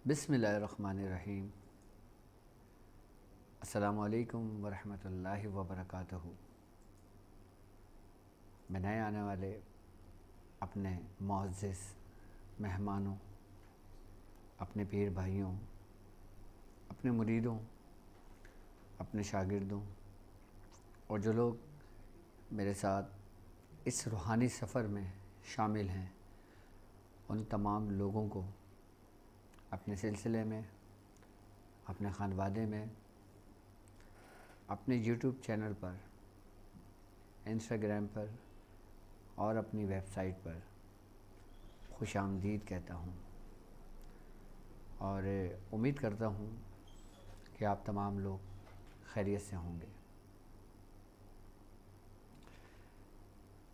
बिस्मिल्लाहिर्रहमानिर्रहीम। अस्सलामुअलैकुम वरहमतुल्लाहि वबरकातुहू। मैं नए आने वाले अपने मुअज़्ज़िज़ मेहमानों, अपने पीर भाइयों, अपने मुरीदों, अपने शागिर्दों और जो लोग मेरे साथ इस रूहानी सफ़र में शामिल हैं, उन तमाम लोगों को अपने सिलसिले में, अपने ख़ानवादे में, अपने यूट्यूब चैनल पर, इंस्टाग्राम पर और अपनी वेबसाइट पर खुशामदीद कहता हूँ और उम्मीद करता हूँ कि आप तमाम लोग खैरियत से होंगे।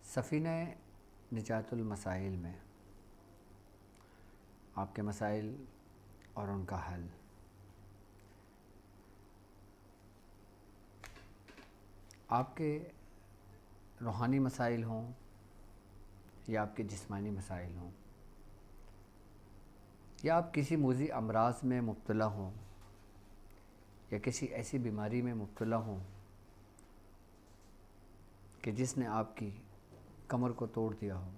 सफ़ीना निजातुल मसाइल में आपके मसाइल और उनका हल। आपके रूहानी मसाइल हों या आपके जिस्मानी मसाइल हों या आप किसी मुज़ी अमराज में मुब्तला हों या किसी ऐसी बीमारी में मुब्तला हों कि जिसने आपकी कमर को तोड़ दिया हो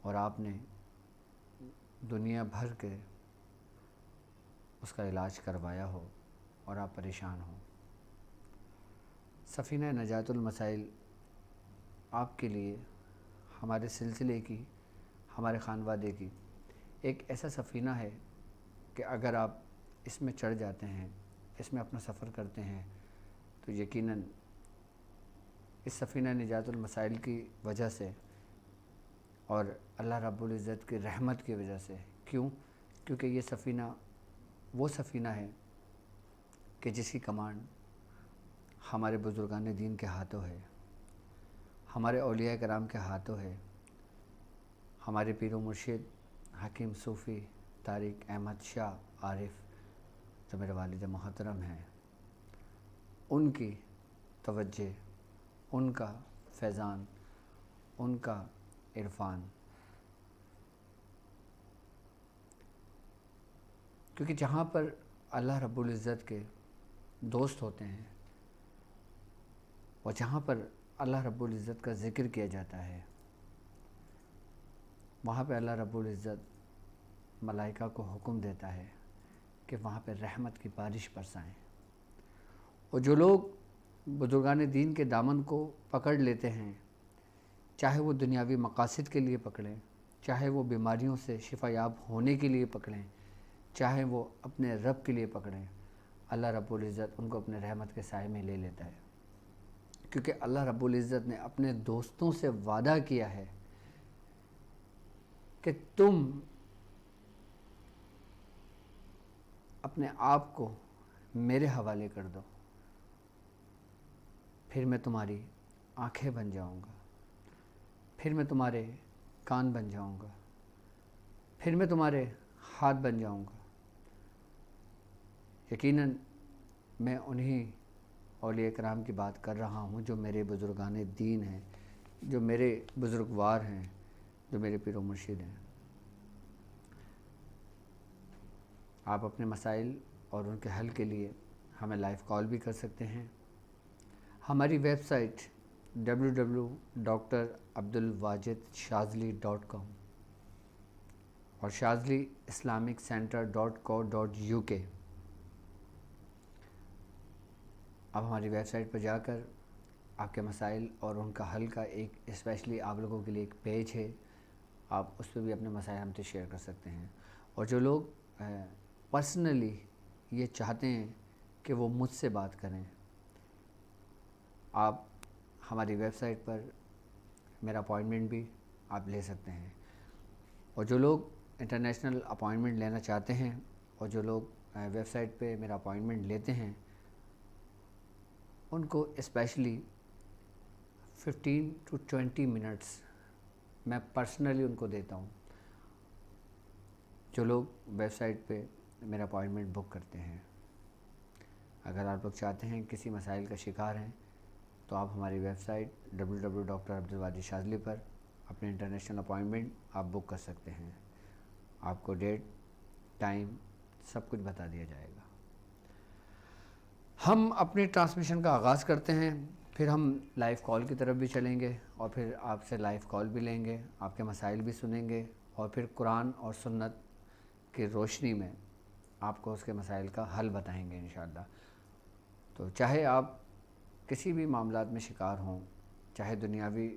और आपने दुनिया भर के उसका इलाज करवाया हो और आप परेशान हो, सफ़ीना निजातुल मसाइल आपके लिए, हमारे सिलसिले की, हमारे ख़ानवादे की एक ऐसा सफ़ीना है कि अगर आप इसमें चढ़ जाते हैं, इसमें अपना सफ़र करते हैं, तो यकीनन इस सफ़ीना निजातुल मसाइल की वजह से और अल्लाह रब्बुल इज़्ज़त की रहमत की वजह से। क्यों? क्योंकि ये सफ़ीना वो सफ़ीना है कि जिसकी कमांड हमारे बुज़ुर्गान दीन के हाथों है, हमारे औलिया कराम के हाथों है, हमारे पीर व मुर्शिद हकीम सूफ़ी तारिक अहमद शाह आरिफ़ जो मेरे वालिद मोहतरम हैं, उनकी तवज्जे, उनका फैज़ान, उनका इरफ़ान। क्योंकि जहाँ पर अल्लाह रब्बुल इज़्ज़त के दोस्त होते हैं और जहाँ पर अल्लाह रब्बुल इज़्ज़त का ज़िक्र किया जाता है, वहाँ पे अल्लाह रब्बुल इज़्ज़त मलाइका को हुक्म देता है कि वहाँ पे रहमत की बारिश बरसाएं। और जो लोग बुज़ुर्गान दीन के दामन को पकड़ लेते हैं, चाहे वो दुनियावी मकासद के लिए पकड़ें, चाहे वो बीमारियों से शिफायाब होने के लिए पकड़ें, चाहे वो अपने रब के लिए पकड़ें, अल्लाह रब्बुल इज़्ज़त उनको अपने रहमत के साए में ले लेता है। क्योंकि अल्लाह रब्बुल इज़्ज़त ने अपने दोस्तों से वादा किया है कि तुम अपने आप को मेरे हवाले कर दो, फिर मैं तुम्हारी आँखें बन जाऊँगा, फिर मैं तुम्हारे कान बन जाऊँगा, फिर मैं तुम्हारे हाथ बन जाऊँगा। यकीनन मैं उन्हीं औलिया कराम की बात कर रहा हूँ जो मेरे बुज़ुर्गान दीन हैं, जो मेरे बुज़ुर्गवार हैं, जो मेरे पीर व मुर्शिद हैं। आप अपने मसाइल और उनके हल के लिए हमें लाइव कॉल भी कर सकते हैं। हमारी वेबसाइट www.drabdulwajidshazli.com और shazliislamiccentre.co.uk। अब हमारी वेबसाइट पर जाकर आपके मसाइल और उनका हल का एक स्पेशली आप लोगों के लिए एक पेज है, आप उस पर भी अपने मसाइल हमसे शेयर कर सकते हैं। और जो लोग पर्सनली ये चाहते हैं कि वो मुझसे बात करें, आप हमारी वेबसाइट पर मेरा अपॉइंटमेंट भी आप ले सकते हैं। और जो लोग इंटरनेशनल अपॉइंटमेंट लेना चाहते हैं और जो लोग वेबसाइट पे मेरा अपॉइंटमेंट लेते हैं, उनको स्पेशली 15 to 20 मिनट्स मैं पर्सनली उनको देता हूँ, जो लोग वेबसाइट पे मेरा अपॉइंटमेंट बुक करते हैं। अगर आप लोग चाहते हैं, किसी मसाइल का शिकार हैं, तो आप हमारी वेबसाइट www.drabdulwajidshazli पर अपने इंटरनेशनल अपॉइंटमेंट आप बुक कर सकते हैं। आपको डेट टाइम सब कुछ बता दिया जाएगा। हम अपने ट्रांसमिशन का आगाज़ करते हैं, फिर हम लाइव कॉल की तरफ भी चलेंगे और फिर आपसे लाइव कॉल भी लेंगे, आपके मसाइल भी सुनेंगे और फिर कुरान और सुन्नत की रोशनी में आपको उसके मसाइल का हल बताएंगे इंशाअल्लाह। तो चाहे आप किसी भी मामलात में शिकार हों, चाहे दुनियावी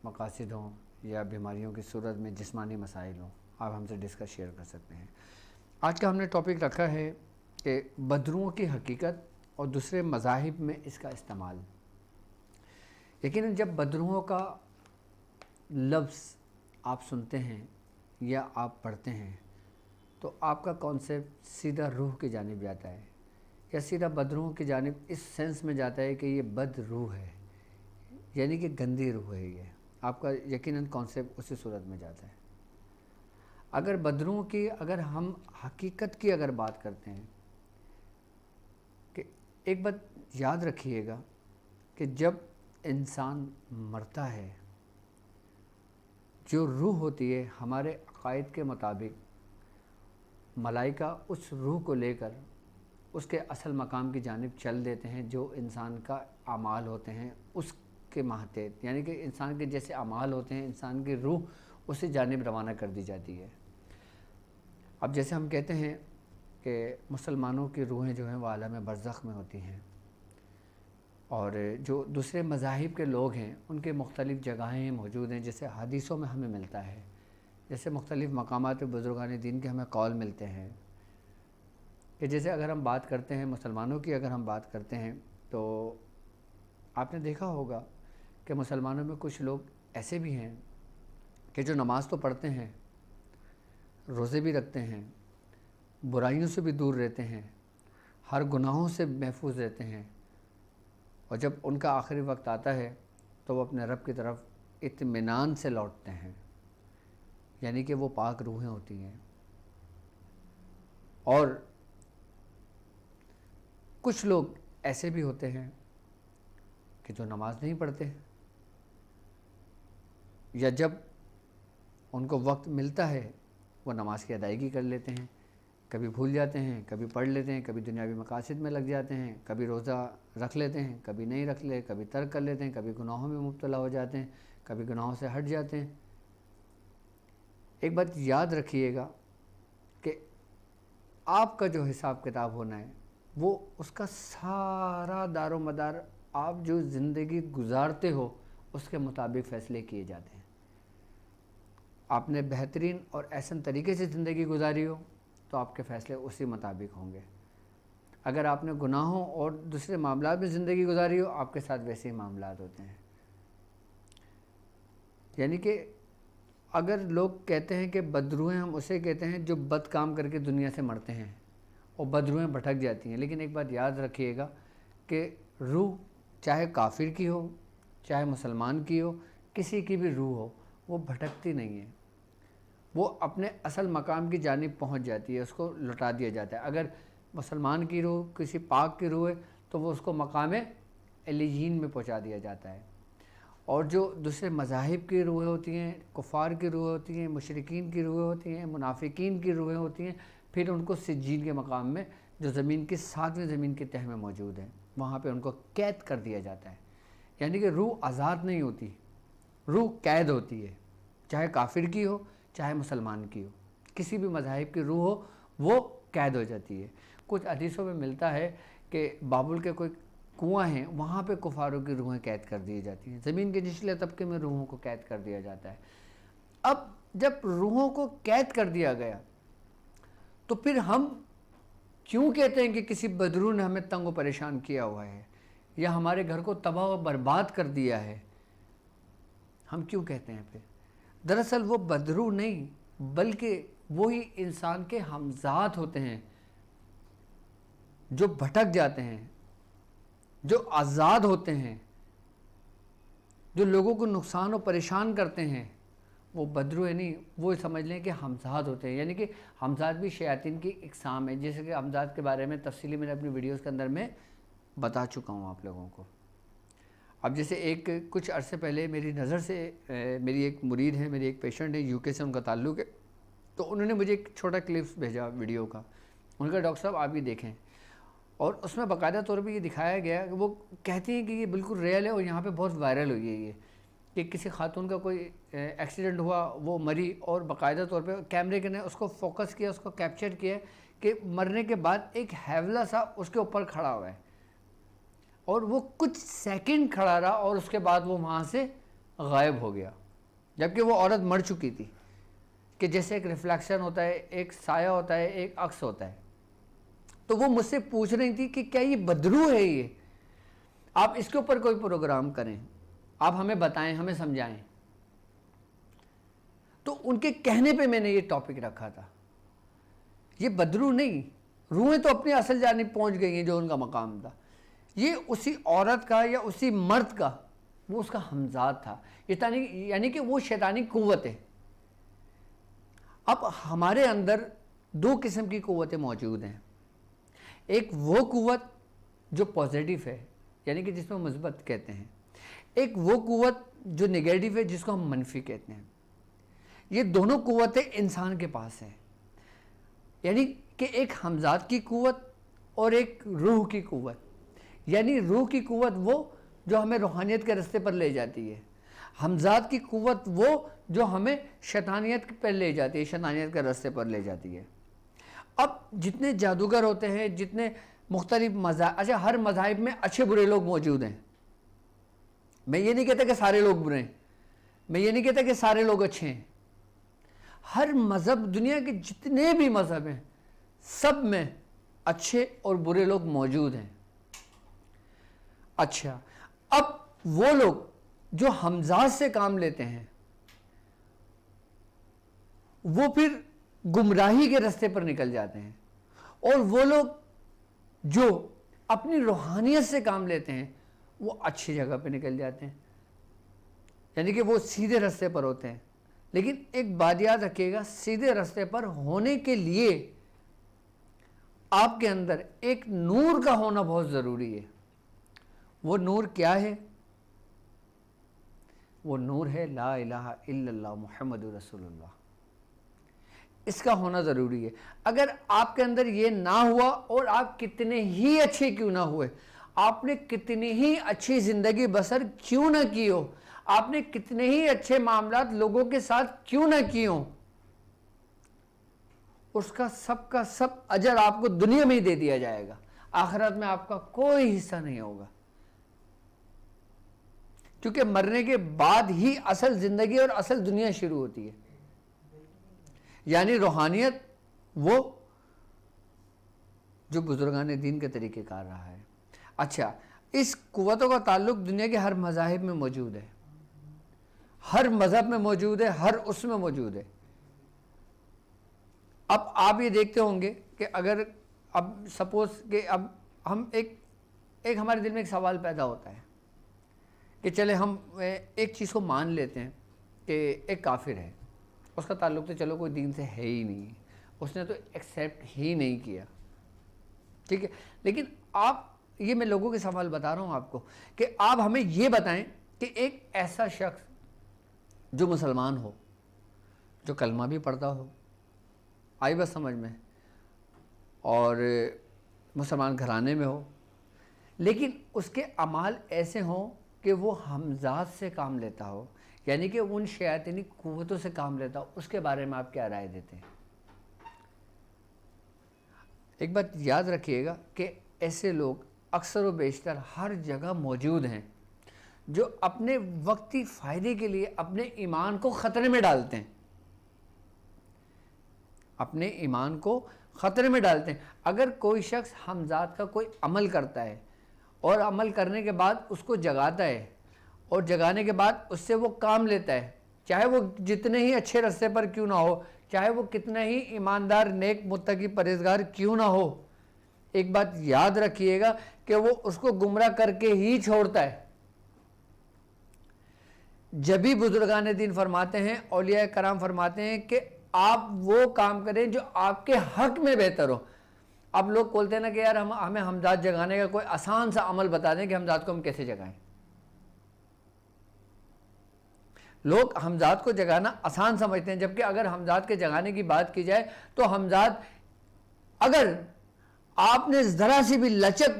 मकासद हों या बीमारियों की सूरत में जिस्मानी मसाइल हों, आप हमसे डिस्कस शेयर कर सकते हैं। आज का हमने टॉपिक रखा है कि बदरुओं की हकीकत और दूसरे मज़ाहिब में इसका इस्तेमाल। लेकिन जब बदरुओं का लफ्ज़ आप सुनते हैं या आप पढ़ते हैं तो आपका कॉन्सेप्ट सीधा रूह की जानिब जाता है या सीधा बदरुओं की जानिब इस सेंस में जाता है कि ये बद रूह है, यानी कि गंदी रूह है। ये आपका यकीनन कॉन्सेप्ट उसी सूरत में जाता है। अगर बदरुओं की अगर हम हकीकत की अगर बात करते हैं कि एक बात याद रखिएगा कि जब इंसान मरता है, जो रूह होती है हमारे अक़ायद के मुताबिक मलाइका उस रूह को लेकर उसके असल मकाम की जानिब चल देते हैं, जो इंसान का अमाल होते हैं उसके महतेत, यानी कि इंसान के जैसे अमाल होते हैं इंसान की रूह उसी जानिब रवाना कर दी जाती है। अब जैसे हम कहते हैं कि मुसलमानों की रूहें जो हैं वो आलम बरज़ख में होती हैं और जो दूसरे मज़ाहिब के लोग हैं उनके मुख्तलिफ़ जगहें मौजूद हैं, जैसे हदीसों में हमें मिलता है, जैसे मुख्तलिफ़ मकामात पे बुज़ुर्गान दीन के हमें कॉल मिलते हैं कि जैसे अगर हम बात करते हैं मुसलमानों की, अगर हम बात करते हैं तो आपने देखा होगा कि मुसलमानों में कुछ लोग ऐसे भी हैं कि जो नमाज़ तो पढ़ते हैं, रोज़े भी रखते हैं, बुराइयों से भी दूर रहते हैं, हर गुनाहों से महफूज रहते हैं, और जब उनका आखिरी वक्त आता है तो वो अपने रब की तरफ इत्मीनान से लौटते हैं, यानी कि वो पाक रूहें होती हैं। और कुछ लोग ऐसे भी होते हैं कि जो नमाज नहीं पढ़ते या जब उनको वक्त मिलता है वो नमाज की अदायगी कर लेते हैं, कभी भूल जाते हैं, कभी पढ़ लेते हैं, कभी दुनियावी मकासद में लग जाते हैं, कभी रोज़ा रख लेते हैं, कभी नहीं रख ले, कभी तर्क कर लेते हैं, कभी गुनाहों में मुब्तला हो जाते हैं, कभी गुनाहों से हट जाते हैं। एक बात याद रखिएगा कि आपका जो हिसाब किताब होना है वो उसका सारा दारो मदार आप जो ज़िंदगी गुजारते हो उसके मुताबिक फ़ैसले किए जाते हैं। आपने बेहतरीन और ऐसा तरीके से ज़िंदगी गुजारी हो तो आपके फ़ैसले उसी मुताबिक होंगे। अगर आपने गुनाहों और दूसरे मामलात में ज़िंदगी गुजारी हो, आपके साथ वैसे ही मामलात होते हैं। यानी कि अगर लोग कहते हैं कि बदरूहें, हम उसे कहते हैं जो बद काम करके दुनिया से मरते हैं और बदरूहें भटक जाती हैं। लेकिन एक बात याद रखिएगा कि रूह चाहे काफिर की हो, चाहे मुसलमान की हो, किसी की भी रूह हो, वो भटकती नहीं है, वो अपने असल मकाम की जानिब पहुंच जाती है, उसको लौटा दिया जाता है। अगर मुसलमान की रूह किसी पाक की रूह है तो वो उसको मकाम एलियीन में पहुंचा दिया जाता है। और जो दूसरे मज़ाहिब की रूहें होती हैं, कुफ़ार की रूहें होती हैं, मुशरिकीन की रूहें होती हैं, मुनाफिकीन की रूहें होती हैं, फिर उनको सिज्जीन के मकाम में, जो ज़मीन की 7वें ज़मीन की तह में मौजूद है, वहाँ पे उनको कैद कर दिया जाता है। यानी कि रूह आज़ाद नहीं होती, रूह कैद होती है, चाहे काफिर की हो चाहे मुसलमान की हो, किसी भी मज़ाहिब की रूह हो वो कैद हो जाती है। कुछ हदीसों में मिलता है कि बाबुल के कोई कुआं हैं, वहाँ पे कुफारों की रूहें कैद कर दी जाती हैं, ज़मीन के निचले तबके में रूहों को कैद कर दिया जाता है। अब जब रूहों को कैद कर दिया गया तो फिर हम क्यों कहते हैं कि किसी बदरू ने हमें तंग व परेशान किया हुआ है या हमारे घर को तबाह व बर्बाद कर दिया है? हम क्यों कहते हैं फिर? दरअसल वो बदरू नहीं बल्कि वही इंसान के हमज़ात होते हैं जो भटक जाते हैं, जो आज़ाद होते हैं, जो लोगों को नुकसान और परेशान करते हैं। वो बदरू है नहीं, वो समझ लें कि हमज़ाद होते हैं। यानी कि हमज़ाद भी शयातीन की इकसाम है, जैसे कि हमज़ाद के बारे में तफसीली मैंने अपनी वीडियोस के अंदर में बता चुका हूँ आप लोगों को। अब जैसे एक कुछ अरसे पहले मेरी नज़र से मेरी एक मुरीद है, मेरी एक पेशेंट है, यूके से उनका ताल्लुक़ है, तो उन्होंने मुझे एक छोटा क्लिप्स भेजा वीडियो का। उनका डॉक्टर साहब आप ये देखें, और उसमें बाकायदा तौर पे ये दिखाया गया कि वो कहती हैं कि ये बिल्कुल रियल है और यहाँ पे बहुत वायरल हुई है ये, कि किसी खातून का कोई एक्सीडेंट हुआ, वो मरी, और बाकायदा तौर पे कैमरे के ने उसको फोकस किया, उसको कैप्चर किया कि मरने के बाद एक हैवला सा उसके ऊपर खड़ा हुआ है, और वो कुछ सेकंड खड़ा रहा और उसके बाद वो वहाँ से गायब हो गया, जबकि वो औरत मर चुकी थी। कि जैसे एक रिफ्लेक्शन होता है, एक साया होता है, एक अक्स होता है। तो वो मुझसे पूछ रही थी कि क्या ये बदरू है, ये आप इसके ऊपर कोई प्रोग्राम करें, आप हमें बताएं, हमें समझाएं। तो उनके कहने पे मैंने ये टॉपिक रखा था। ये बदरू नहीं, रूहें तो अपनी असल जानिब पहुंच गई हैं जो उनका मकाम था। ये उसी औरत का या उसी मर्द का, वो उसका हमजाद था, यानी कि वो शैतानी कुव्वत है। अब हमारे अंदर दो किस्म की कुव्वतें मौजूद हैं। एक वो कुव्वत जो पॉजिटिव है, यानी कि जिसको मुस्बत कहते हैं, एक वो कुव्वत जो नेगेटिव है जिसको हम मनफी कहते हैं। ये दोनों कुव्वतें इंसान के पास हैं, यानी कि एक हमजाद की कुव्वत और एक रूह की कुव्वत। यानी रूह की कुव्वत वो जो हमें रूहानियत के रास्ते पर ले जाती है, हमजाद की कुव्वत वो जो हमें शैतानियत पर ले जाती है, शैतानियत के रास्ते पर ले जाती है। अब जितने जादूगर होते हैं, जितने मुख्तलिफ मज़ाहिब, अच्छा हर मज़ाहिब में अच्छे बुरे लोग मौजूद हैं। मैं ये नहीं कहता कि सारे लोग बुरे हैं, मैं ये नहीं कहता कि सारे लोग अच्छे हैं। हर मज़हब, दुनिया के जितने भी मज़हब हैं, सब में अच्छे और बुरे लोग मौजूद हैं। अच्छा, अब वो लोग जो हमजाद से काम लेते हैं, वो फिर गुमराही के रास्ते पर निकल जाते हैं, और वो लोग जो अपनी रूहानियत से काम लेते हैं, वो अच्छी जगह पे निकल जाते हैं, यानी कि वो सीधे रास्ते पर होते हैं। लेकिन एक बात याद रखिएगा, सीधे रास्ते पर होने के लिए आपके अंदर एक नूर का होना बहुत ज़रूरी है। वो नूर क्या है? वो नूर है ला इलाहा इल्लल्लाह मुहम्मदुर रसूलुल्लाह। इसका होना ज़रूरी है। अगर आपके अंदर ये ना हुआ, और आप कितने ही अच्छे क्यों ना हुए, आपने कितनी ही अच्छी ज़िंदगी बसर क्यों ना की हो, आपने कितने ही अच्छे मामलात लोगों के साथ क्यों ना किए हो, उसका सब का सब अजर आपको दुनिया में ही दे दिया जाएगा, आखिरत में आपका कोई हिस्सा नहीं होगा। क्योंकि मरने के बाद ही असल ज़िंदगी और असल दुनिया शुरू होती है। यानी रूहानियत वो जो बुजुर्गान दीन के तरीके कार रहा है। अच्छा, इस कुव्वतों का ताल्लुक दुनिया के हर मज़ाहिब में मौजूद है, हर मज़हब में मौजूद है, हर उसमें मौजूद है। अब आप ये देखते होंगे कि अगर अब सपोज कि अब हम एक हमारे दिल में एक सवाल पैदा होता है कि चले हम एक चीज़ को मान लेते हैं कि एक काफिर है, उसका ताल्लुक तो चलो कोई दीन से है ही नहीं, उसने तो एक्सेप्ट ही नहीं किया, ठीक है। लेकिन आप, ये मैं लोगों के सवाल बता रहा हूँ आपको, कि आप हमें ये बताएं कि एक ऐसा शख्स जो मुसलमान हो, जो कलमा भी पढ़ता हो, आई बस समझ में, और मुसलमान घराने में हो, लेकिन उसके अमाल ऐसे हों कि वो हमजाद से काम लेता हो, यानी कि उन शैतानी कुव्वतों से काम लेता हो, उसके बारे में आप क्या राय देते हैं? एक बात याद रखिएगा कि ऐसे लोग अक्सर व बेशतर हर जगह मौजूद हैं, जो अपने वक्ती फ़ायदे के लिए अपने ईमान को ख़तरे में डालते हैं, अपने ईमान को ख़तरे में डालते हैं। अगर कोई शख्स हमजाद का कोई अमल करता है और अमल करने के बाद उसको जगाता है, और जगाने के बाद उससे वो काम लेता है, चाहे वो जितने ही अच्छे रास्ते पर क्यों ना हो, चाहे वो कितना ही ईमानदार, नेक, मुत्तकी, परहेज़गार क्यों ना हो, एक बात याद रखिएगा कि वो उसको गुमराह करके ही छोड़ता है। जब भी बुजुर्गान दीन फरमाते हैं, औलिया कराम फरमाते हैं कि आप वो काम करें जो आपके हक में बेहतर हो। अब लोग बोलते हैं ना कि यार हमें हमजाद जगाने का कोई आसान सा अमल बता दें कि हमजाद को हम कैसे जगाएं। लोग हमजाद को जगाना आसान समझते हैं, जबकि अगर हमजाद के जगाने की बात की जाए तो हमजाद, अगर आपने ज़रा सी भी लचक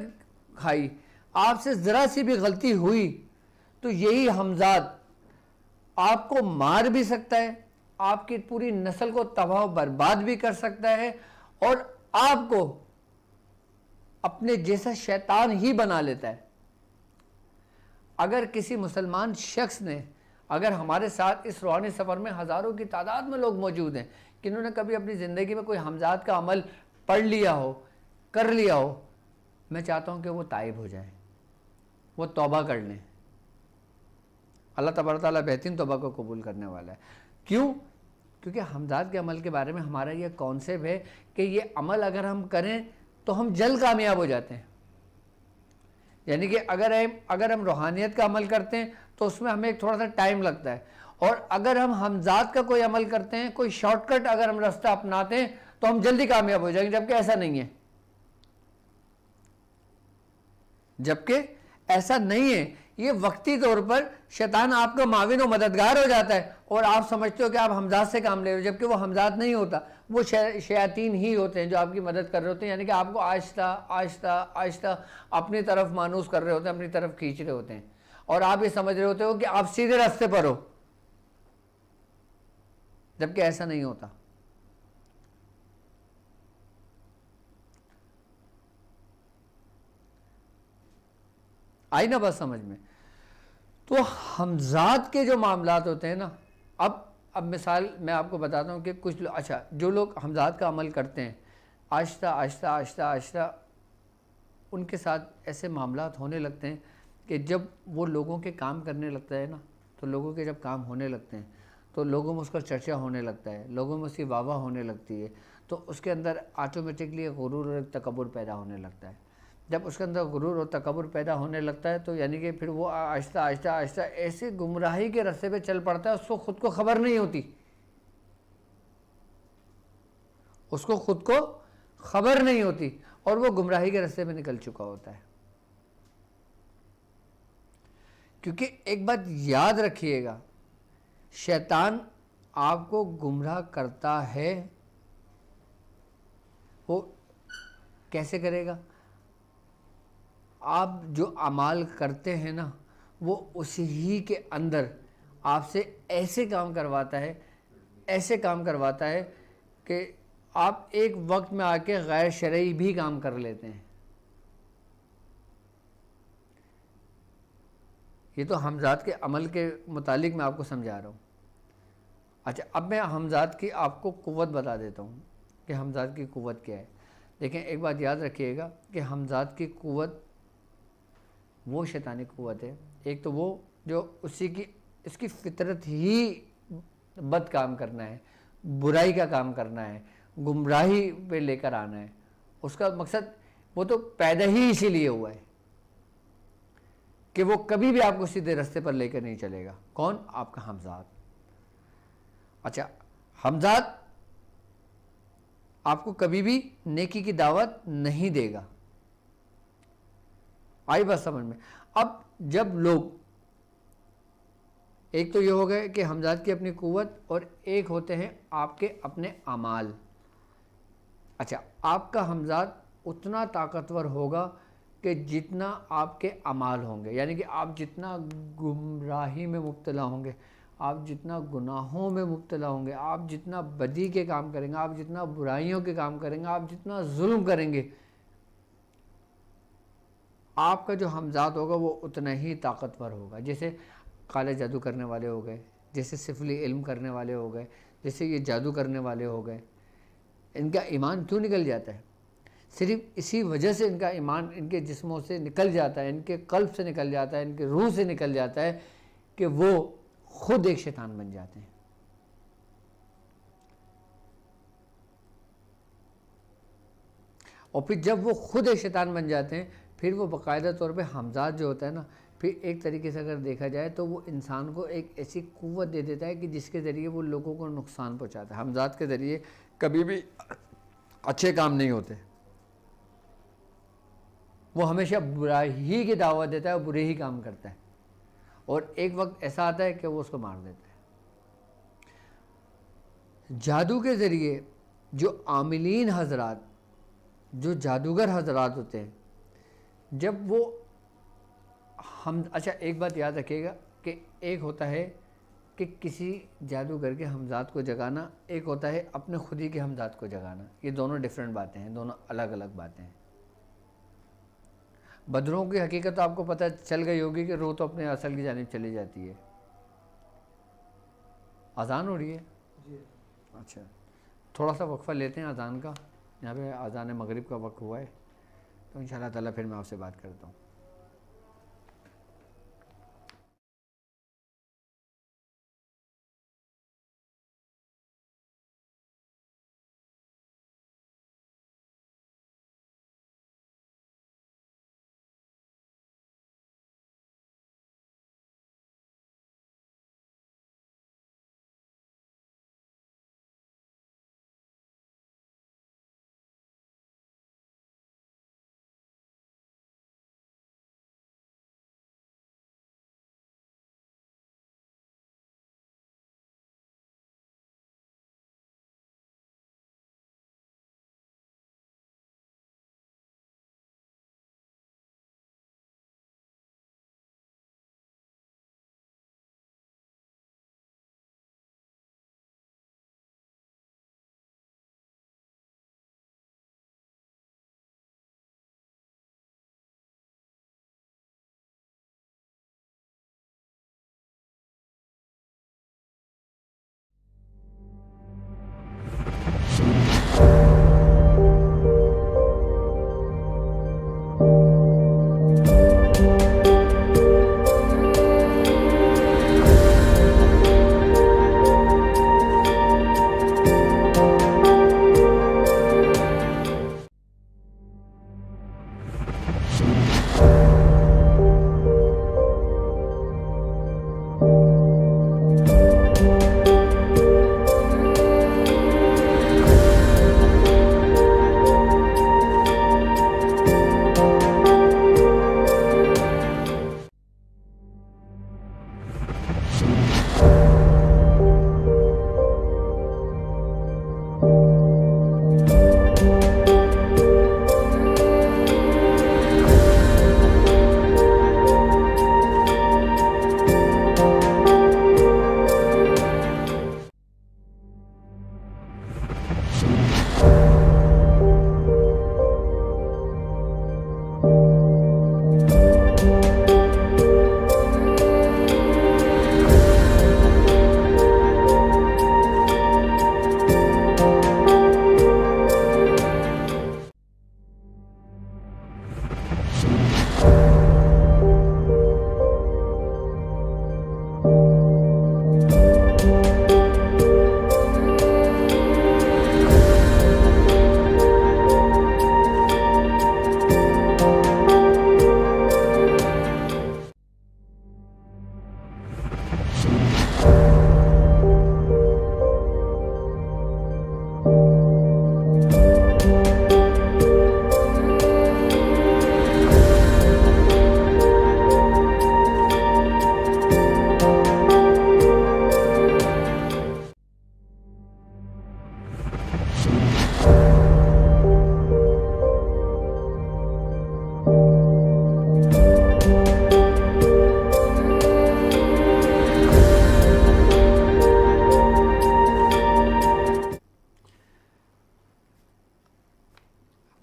खाई, आपसे ज़रा सी भी गलती हुई, तो यही हमजाद आपको मार भी सकता है, आपकी पूरी नस्ल को तबाह बर्बाद भी कर सकता है, और आपको अपने जैसा शैतान ही बना लेता है। अगर किसी मुसलमान शख्स ने, अगर हमारे साथ इस रूहानी सफ़र में हज़ारों की तादाद में लोग मौजूद हैं कि इन्होंने कभी अपनी ज़िंदगी में कोई हमजाद का अमल पढ़ लिया हो, कर लिया हो, मैं चाहता हूँ कि वो ताइब हो जाए, वो तौबा कर लें। अल्लाह तबारक तआला बेहतरीन तौबा को कबूल करने वाला है। क्यों? क्योंकि हमजाद के अमल के बारे में हमारा ये कॉन्सेप्ट है कि ये अमल अगर हम करें तो हम जल्द कामयाब हो जाते हैं। यानी कि अगर हम रूहानियत का अमल करते हैं तो उसमें हमें एक थोड़ा सा टाइम लगता है, और अगर हम हमजाद का कोई अमल करते हैं, कोई शॉर्टकट अगर हम रास्ता अपनाते हैं, तो हम जल्दी कामयाब हो जाएंगे, जबकि ऐसा नहीं है। जबकि ऐसा नहीं है। ये वक्ती तौर पर शैतान आपका माविन और मददगार हो जाता है, और आप समझते हो कि आप हमजाद से काम ले रहे हो, जबकि वो हमजाद नहीं होता, वो शयातीन ही होते हैं जो आपकी मदद कर रहे होते हैं। यानी कि आपको आहिस्ता आहिस्ता आहिस्ता अपनी तरफ मानूस कर रहे होते हैं, अपनी तरफ खींच रहे होते हैं, और आप ये समझ रहे होते हो कि आप सीधे रास्ते पर हो, जबकि ऐसा नहीं होता। आई ना बात समझ में? तो हमजाद के जो मामलात होते हैं ना, अब मिसाल मैं आपको बताता हूँ कि कुछ लोग, अच्छा, जो लोग हमजाद का अमल करते हैं, आहिस्ता आहिस्ता आहिस्ता आहिस्ता उनके साथ ऐसे मामलात होने लगते हैं कि जब वो लोगों के काम करने लगता है ना, तो लोगों के जब काम होने लगते हैं तो लोगों में उसका चर्चा होने लगता है, लोगों में उसकी वाह होने लगती है, तो उसके अंदर ऑटोमेटिकली गुरूर और तकब्बुर पैदा होने लगता है। जब उसके अंदर गुरूर और तकब्बुर पैदा होने लगता है तो यानी कि फिर वो आहिस्ता आहिस्ता आहिस्ता ऐसे गुमराही के रास्ते पे चल पड़ता है, उसको खुद को खबर नहीं होती, उसको खुद को खबर नहीं होती, और वो गुमराही के रास्ते पे निकल चुका होता है। क्योंकि एक बात याद रखिएगा, शैतान आपको गुमराह करता है, वो कैसे करेगा? आप जो अमाल करते हैं ना, वो उसी ही के अंदर आपसे ऐसे काम करवाता है, ऐसे काम करवाता है कि आप एक वक्त में आके गैर शरई भी काम कर लेते हैं। ये तो हमजाद के अमल के मुतालिक मैं आपको समझा रहा हूँ। अच्छा, अब मैं हमजाद की आपको कुव्वत बता देता हूँ कि हमजाद की कुव्वत क्या है। देखें, एक बात याद रखिएगा कि हमजाद की कुव्वत वो शैतानी कुव्वत है, एक तो वो जो इसकी फितरत ही बद काम करना है, बुराई का काम करना है, गुमराही पे लेकर आना है। उसका मकसद वो तो पैदा ही इसीलिए हुआ है कि वो कभी भी आपको सीधे रास्ते पर लेकर नहीं चलेगा। कौन? आपका हमजाद। अच्छा, हमजाद आपको कभी भी नेकी की दावत नहीं देगा। आई बात समझ में? अब जब लोग, एक तो ये हो गए कि हमजाद की अपनी कुव्वत, और एक होते हैं आपके अपने अमाल। अच्छा, आपका हमजाद उतना ताकतवर होगा कि जितना आपके अमाल होंगे, यानी कि आप जितना गुमराही में मुब्तला होंगे, आप जितना गुनाहों में मुब्तला होंगे, आप जितना बदी के काम करेंगे, आप जितना बुराइयों के काम करेंगे, आप जितना जुल्म करेंगे, आपका जो हमजाद होगा वो उतना ही ताकतवर होगा। जैसे काले जादू करने वाले हो गए, जैसे सिफली इल्म करने वाले हो गए, जैसे ये जादू करने वाले हो गए, इनका ईमान क्यों निकल जाता है? सिर्फ इसी वजह से इनका ईमान इनके जिस्मों से निकल जाता है, इनके कल्ब से निकल जाता है, इनके रूह से निकल जाता है कि वो खुद एक शैतान बन जाते हैं। और फिर जब वो खुद एक शैतान बन जाते हैं, फिर वो बाकायदा तौर पे हमजाद जो होता है ना, फिर एक तरीके से अगर देखा जाए तो वो इंसान को एक ऐसी कुव्वत दे देता है कि जिसके ज़रिए वो लोगों को नुकसान पहुंचाता है। हमजाद के ज़रिए कभी भी अच्छे काम नहीं होते, वो हमेशा बुराई की दावत देता है और बुरे ही काम करता है, और एक वक्त ऐसा आता है कि वो उसको मार देता है। जादू के ज़रिए जो आमिलीन हजरात, जो जादूगर हजरात होते हैं, जब वो हम, अच्छा एक बात याद रखिएगा कि एक होता है कि किसी जादूगर के हमजात को जगाना, एक होता है अपने खुद ही के हमजात को जगाना। ये दोनों डिफरेंट बातें हैं, दोनों अलग अलग बातें हैं। बदरों की हकीकत तो आपको पता चल गई होगी कि रूह तो अपने असल की जानिब चली जाती है। अजान हो रही है जी। अच्छा, थोड़ा सा वक्फ़ा लेते हैं अजान का। यहाँ पे अजान मगरिब का वक्त हुआ है, तो इंशाअल्लाह ताला फिर मैं आपसे बात करता हूँ।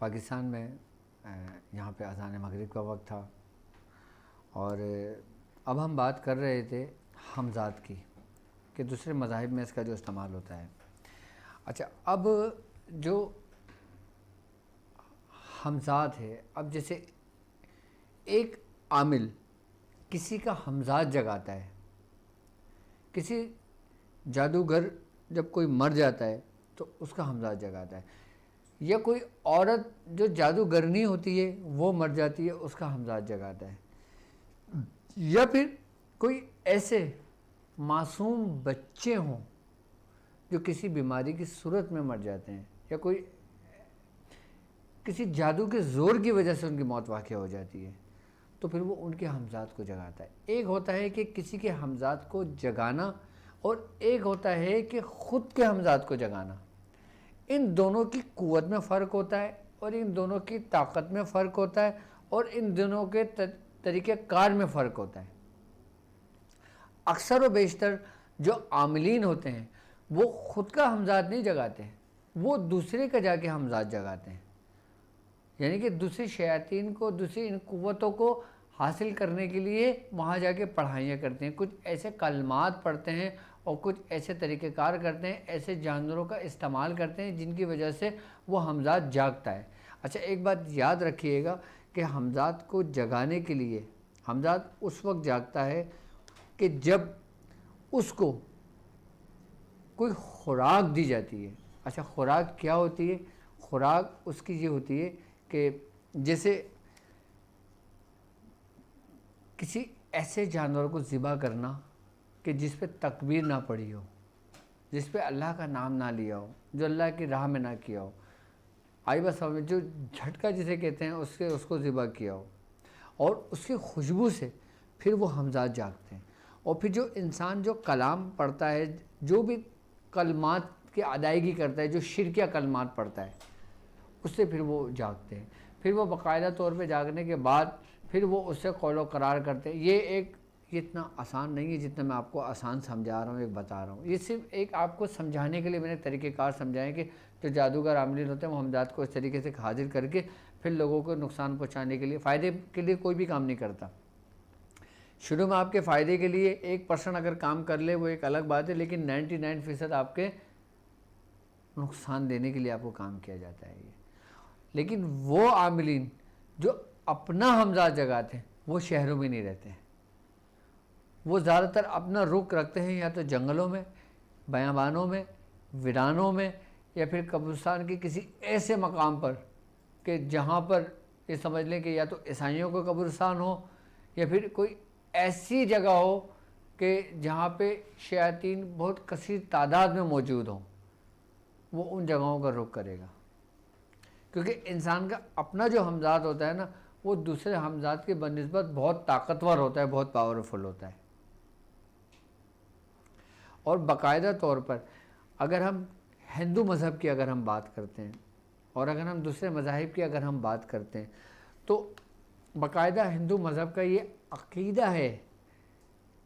पाकिस्तान में यहाँ पे अज़ान मगरिब का वक्त था, और अब हम बात कर रहे थे हमज़ात की, कि दूसरे मज़ाहिब में इसका जो इस्तेमाल होता है। अच्छा, अब जो हमज़ात है, अब जैसे एक आमिल किसी का हमज़ात जगाता है, किसी जादूगर जब कोई मर जाता है तो उसका हमज़ात जगाता है, या कोई औरत जो जादूगरनी होती है वो मर जाती है, उसका हमज़ात जगाता है, या फिर कोई ऐसे मासूम बच्चे हों जो किसी बीमारी की सूरत में मर जाते हैं, या कोई किसी जादू के ज़ोर की वजह से उनकी मौत वाक़या हो जाती है, तो फिर वो उनके हमज़ात को जगाता है। एक होता है कि किसी के हमज़ात को जगाना और एक होता है कि ख़ुद के हमज़ात को जगाना। इन दोनों की क़ुव्वत में फ़र्क होता है और इन दोनों की ताकत में फ़र्क होता है और इन दोनों के तरीक़े कार में फ़र्क होता है। अक्सर व बेशतर जो आमिलीन होते हैं वो ख़ुद का हमज़ात नहीं जगाते हैं, वो दूसरे का जाके हमज़ात जगाते हैं। यानी कि दूसरी शयातीन को, दूसरी इन क़ुव्वतों को हासिल करने के लिए वहाँ जाके पढ़ाइयाँ करते हैं, कुछ ऐसे कलमात पढ़ते हैं और कुछ ऐसे तरीक़ेकार करते हैं, ऐसे जानवरों का इस्तेमाल करते हैं जिनकी वजह से वो हमज़ात जागता है। अच्छा, एक बात याद रखिएगा कि हमज़ात को जगाने के लिए हमज़ात उस वक्त जागता है कि जब उसको कोई खुराक दी जाती है। अच्छा, खुराक क्या होती है? खुराक उसकी ये होती है कि जैसे किसी ऐसे जानवर को ज़िबा करना कि जिस पे तकबीर ना पड़ी हो, जिस पे अल्लाह का नाम ना लिया हो, जो अल्लाह की राह में ना किया हो। आई बस समझ, जो झटका जिसे कहते हैं उसको ज़िबा किया हो, और उसकी खुशबू से फिर वो हमज़ात जागते हैं। और फिर जो इंसान जो कलाम पढ़ता है, जो भी कलमात की अदायगी करता है, जो शिरकिया कलमात पढ़ता है, उससे फिर वो जागते हैं। फिर वो बाकायदा तौर पे जागने के बाद फिर वो उससे कौलो करार करते हैं। ये इतना आसान नहीं है जितना मैं आपको आसान समझा रहा हूँ, एक बता रहा हूँ। ये सिर्फ एक आपको समझाने के लिए मैंने तरीक़ेकार समझाएँ कि जो जादूगर आमिलीन होते हैं वो हमज़ात को इस तरीके से हाजिर करके फिर लोगों को नुकसान पहुँचाने के लिए, फ़ायदे के लिए कोई भी काम नहीं करता। शुरू में आपके फ़ायदे के लिए 1% अगर काम कर ले वो एक अलग बात है, लेकिन 99% आपके नुकसान देने के लिए आपको काम किया जाता है ये। लेकिन वो आमिलीन जो अपना हमज़ात जगाते हैं वो शहरों में नहीं रहते हैं, वो ज़्यादातर अपना रुख रखते हैं या तो जंगलों में, बयाबानों में, वीरानों में, या फिर कब्रिस्तान के किसी ऐसे मकाम पर कि जहाँ पर ये समझ लें कि या तो ईसाइयों का कब्रिस्तान हो या फिर कोई ऐसी जगह हो कि जहाँ पे शयातीन बहुत कसीर तादाद में मौजूद हों, वो उन जगहों का रुख करेगा। क्योंकि इंसान का अपना जो हमज़ात होता है ना, वो दूसरे हमज़ात के बनिस्बत बहुत ताकतवर होता है, बहुत पावरफुल होता है। और बाकायदा तौर पर अगर हम हिंदू मज़हब की अगर हम बात करते हैं और अगर हम दूसरे मज़ाहिब की अगर हम बात करते हैं, तो बाकायदा हिंदू मज़हब का ये अक़ीदा है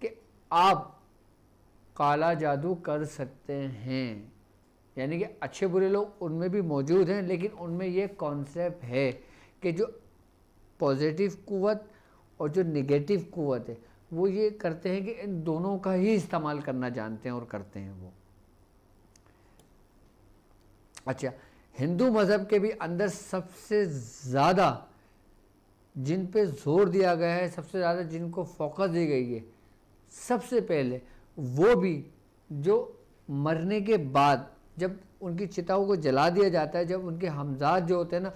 कि आप काला जादू कर सकते हैं। यानी कि अच्छे बुरे लोग उनमें भी मौजूद हैं, लेकिन उनमें ये कॉन्सेप्ट है कि जो पॉजिटिव क़ुव्वत और जो नेगेटिव क़ुव्वत है वो ये करते हैं कि इन दोनों का ही इस्तेमाल करना जानते हैं और करते हैं वो। अच्छा, हिंदू मज़हब के भी अंदर सबसे ज़्यादा जिन पे ज़ोर दिया गया है, सबसे ज़्यादा जिनको फोकस दी गई है, सबसे पहले वो भी जो मरने के बाद जब उनकी चिताओं को जला दिया जाता है, जब उनके हमज़ात जो होते हैं ना,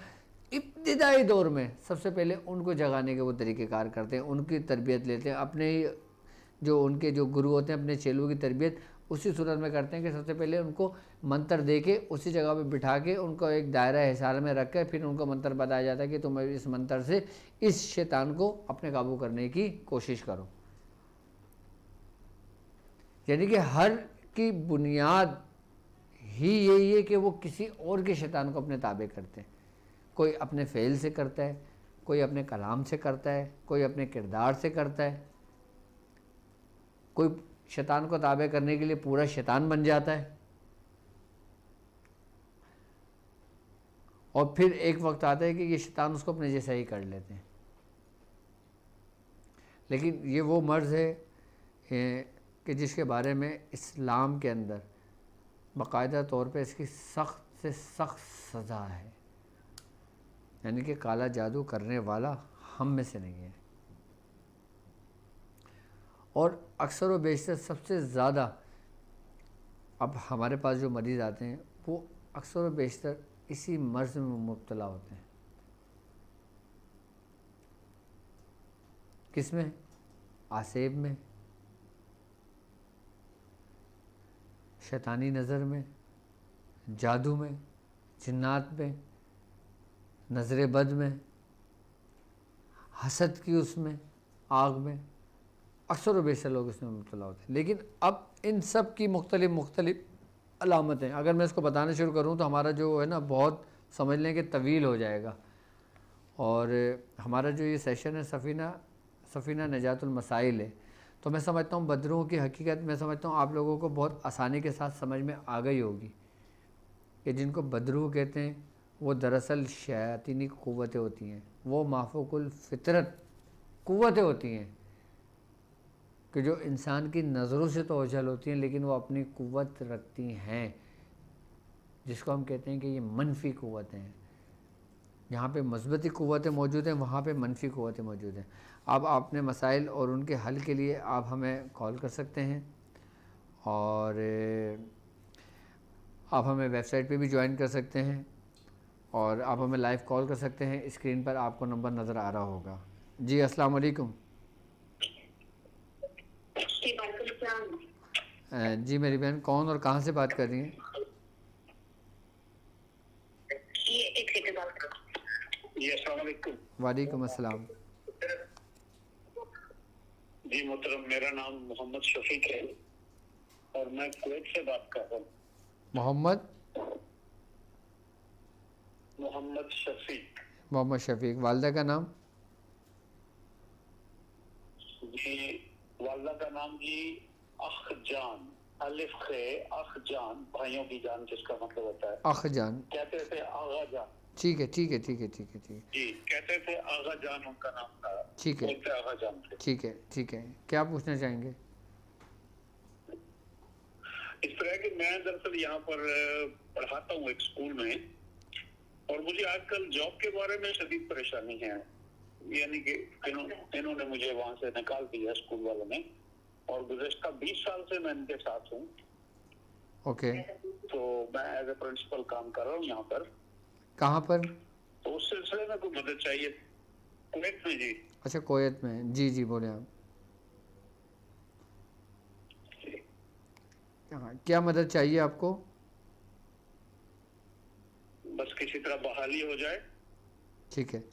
इब्तिदाई दौर में सबसे पहले उनको जगाने के वो तरीक़ेकार करते हैं, उनकी तरबियत लेते हैं। अपने जो उनके जो गुरु होते हैं अपने चेलों की तरबियत उसी सूरत में करते हैं कि सबसे पहले उनको मंत्र दे के उसी जगह पे बिठा के उनको एक दायरा हिसार में रख कर फिर उनको मंत्र बताया जाता है कि तुम इस मंत्र से इस शैतान को अपने काबू करने की कोशिश करो। यानी कि हर की बुनियाद ही यही है कि वो किसी और के शैतान को अपने ताबे करते हैं। कोई अपने फ़ेल से करता है, कोई अपने कलाम से करता है, कोई अपने किरदार से करता है, कोई शैतान को ताबे करने के लिए पूरा शैतान बन जाता है। और फिर एक वक्त आता है कि ये शैतान उसको अपने जैसा ही कर लेते हैं। लेकिन ये वो मर्ज़ है कि जिसके बारे में इस्लाम के अंदर बाकायदा तौर पे इसकी सख्त से सख्त सज़ा है। यानी कि काला जादू करने वाला हम में से नहीं है। और अक्सर व बेशतर सबसे ज़्यादा अब हमारे पास जो मरीज़ आते हैं वो अक्सर व बेशतर इसी मर्ज़ में मुब्तला होते हैं। किस में? आसेब में, शैतानी नज़र में, जादू में, जिन्नात में, नज़र बद में, हसद की उसमें, आग में, अक्सर व बेशतर लोग इसमें मुब्तला होते हैं। लेकिन अब इन सब की मुख्तलिफ अलामतें, अगर मैं इसको बताना शुरू करूँ तो हमारा जो है ना बहुत समझ लें कि तवील हो जाएगा। और हमारा जो ये सेशन है सफ़ीना नजातुल मसाइल है, तो मैं समझता हूँ बदरों की हकीकत मैं समझता हूँ आप लोगों को बहुत आसानी के साथ समझ में आ गई होगी कि जिनको बदरू कहते हैं वो दरअसल शयातीनी क़ुव्वतें होती हैं, वो माफ़ूकुल फ़ितरत क़ुव्वतें होती हैं कि जो इंसान की नज़रों से तो ओझल होती हैं लेकिन वो अपनी क़ुव्वत रखती हैं, जिसको हम कहते हैं कि ये मनफी क़ुव्वतें हैं। यहाँ पे मस्बती क़ुव्वतें मौजूद हैं, वहाँ पे मनफी क़ुव्वतें मौजूद हैं। अब आपने मसाइल और उनके हल के लिए आप हमें कॉल कर सकते हैं और आप हमें वेबसाइट पे भी ज्वाइन कर सकते हैं और आप हमें लाइव कॉल कर सकते हैं। स्क्रीन पर आपको नंबर नज़र आ रहा होगा। जी अस्सलाम वालेकुम। जी मेरी बहन, कौन और कहाँ से बात कर रही हैं? वालेकुम अस्सलाम। जी मोहतरम, मेरा नाम मोहम्मद शफीक है और मैं कुवैत से बात कर रहा हूँ। मोहम्मद शफीक। वालदा का नाम? जी वालदा का नाम जी अखजान, अलिफ खे अखजान, भाइयों की जान जिसका मतलब होता है अखजान। कहते थे आगा जान। ठीक है जी कहते थे आगा जान, उनका नाम था। ठीक है, बोलते आगा जान थे। ठीक है, क्या पूछना चाहेंगे? इस तरह कि मैं दरअसल यहाँ पर पढ़ाता हूँ एक स्कूल में, और मुझे आजकल जॉब के बारे में शदीद परेशानी है। यानी कि इन्होंने मुझे वहाँ से निकाल दिया स्कूल वालों ने, और गुज़श्ता 20 साल से मैं इनके साथ हूँ। ओके। तो मैं एज ए प्रिंसिपल काम कर रहा हूँ यहाँ पर। कहाँ पर? तो उस सिलसिले में कोई मदद चाहिए। कुवैत में जी। अच्छा, कुवैत में। जी बोले आप। हाँ, क्या मदद चाहिए आपको? बस किसी तरह बहाली हो जाए। ठीक है।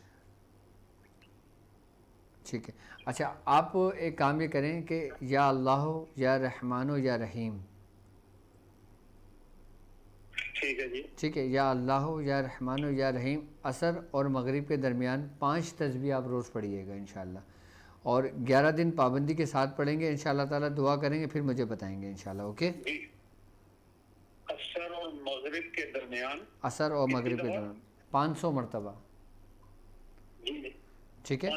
अच्छा, आप एक काम ये करें कि या अल्लाह या रहमानो या रहीम। ठीक है जी। ठीक है, या अल्लाह या रहमानो या रहीम असर और मगरिब के दरमियान 5 तस्बीह आप रोज़ पढ़िएगा इंशाल्लाह, और 11 दिन पाबंदी के साथ पढ़ेंगे इंशाल्लाह ताला। दुआ करेंगे फिर मुझे बताएंगे इंशाल्लाह। ओके। असर और मगरिब के दरमियान, असर और मगरिब के दरमियान 500 मरतबा। ठीक है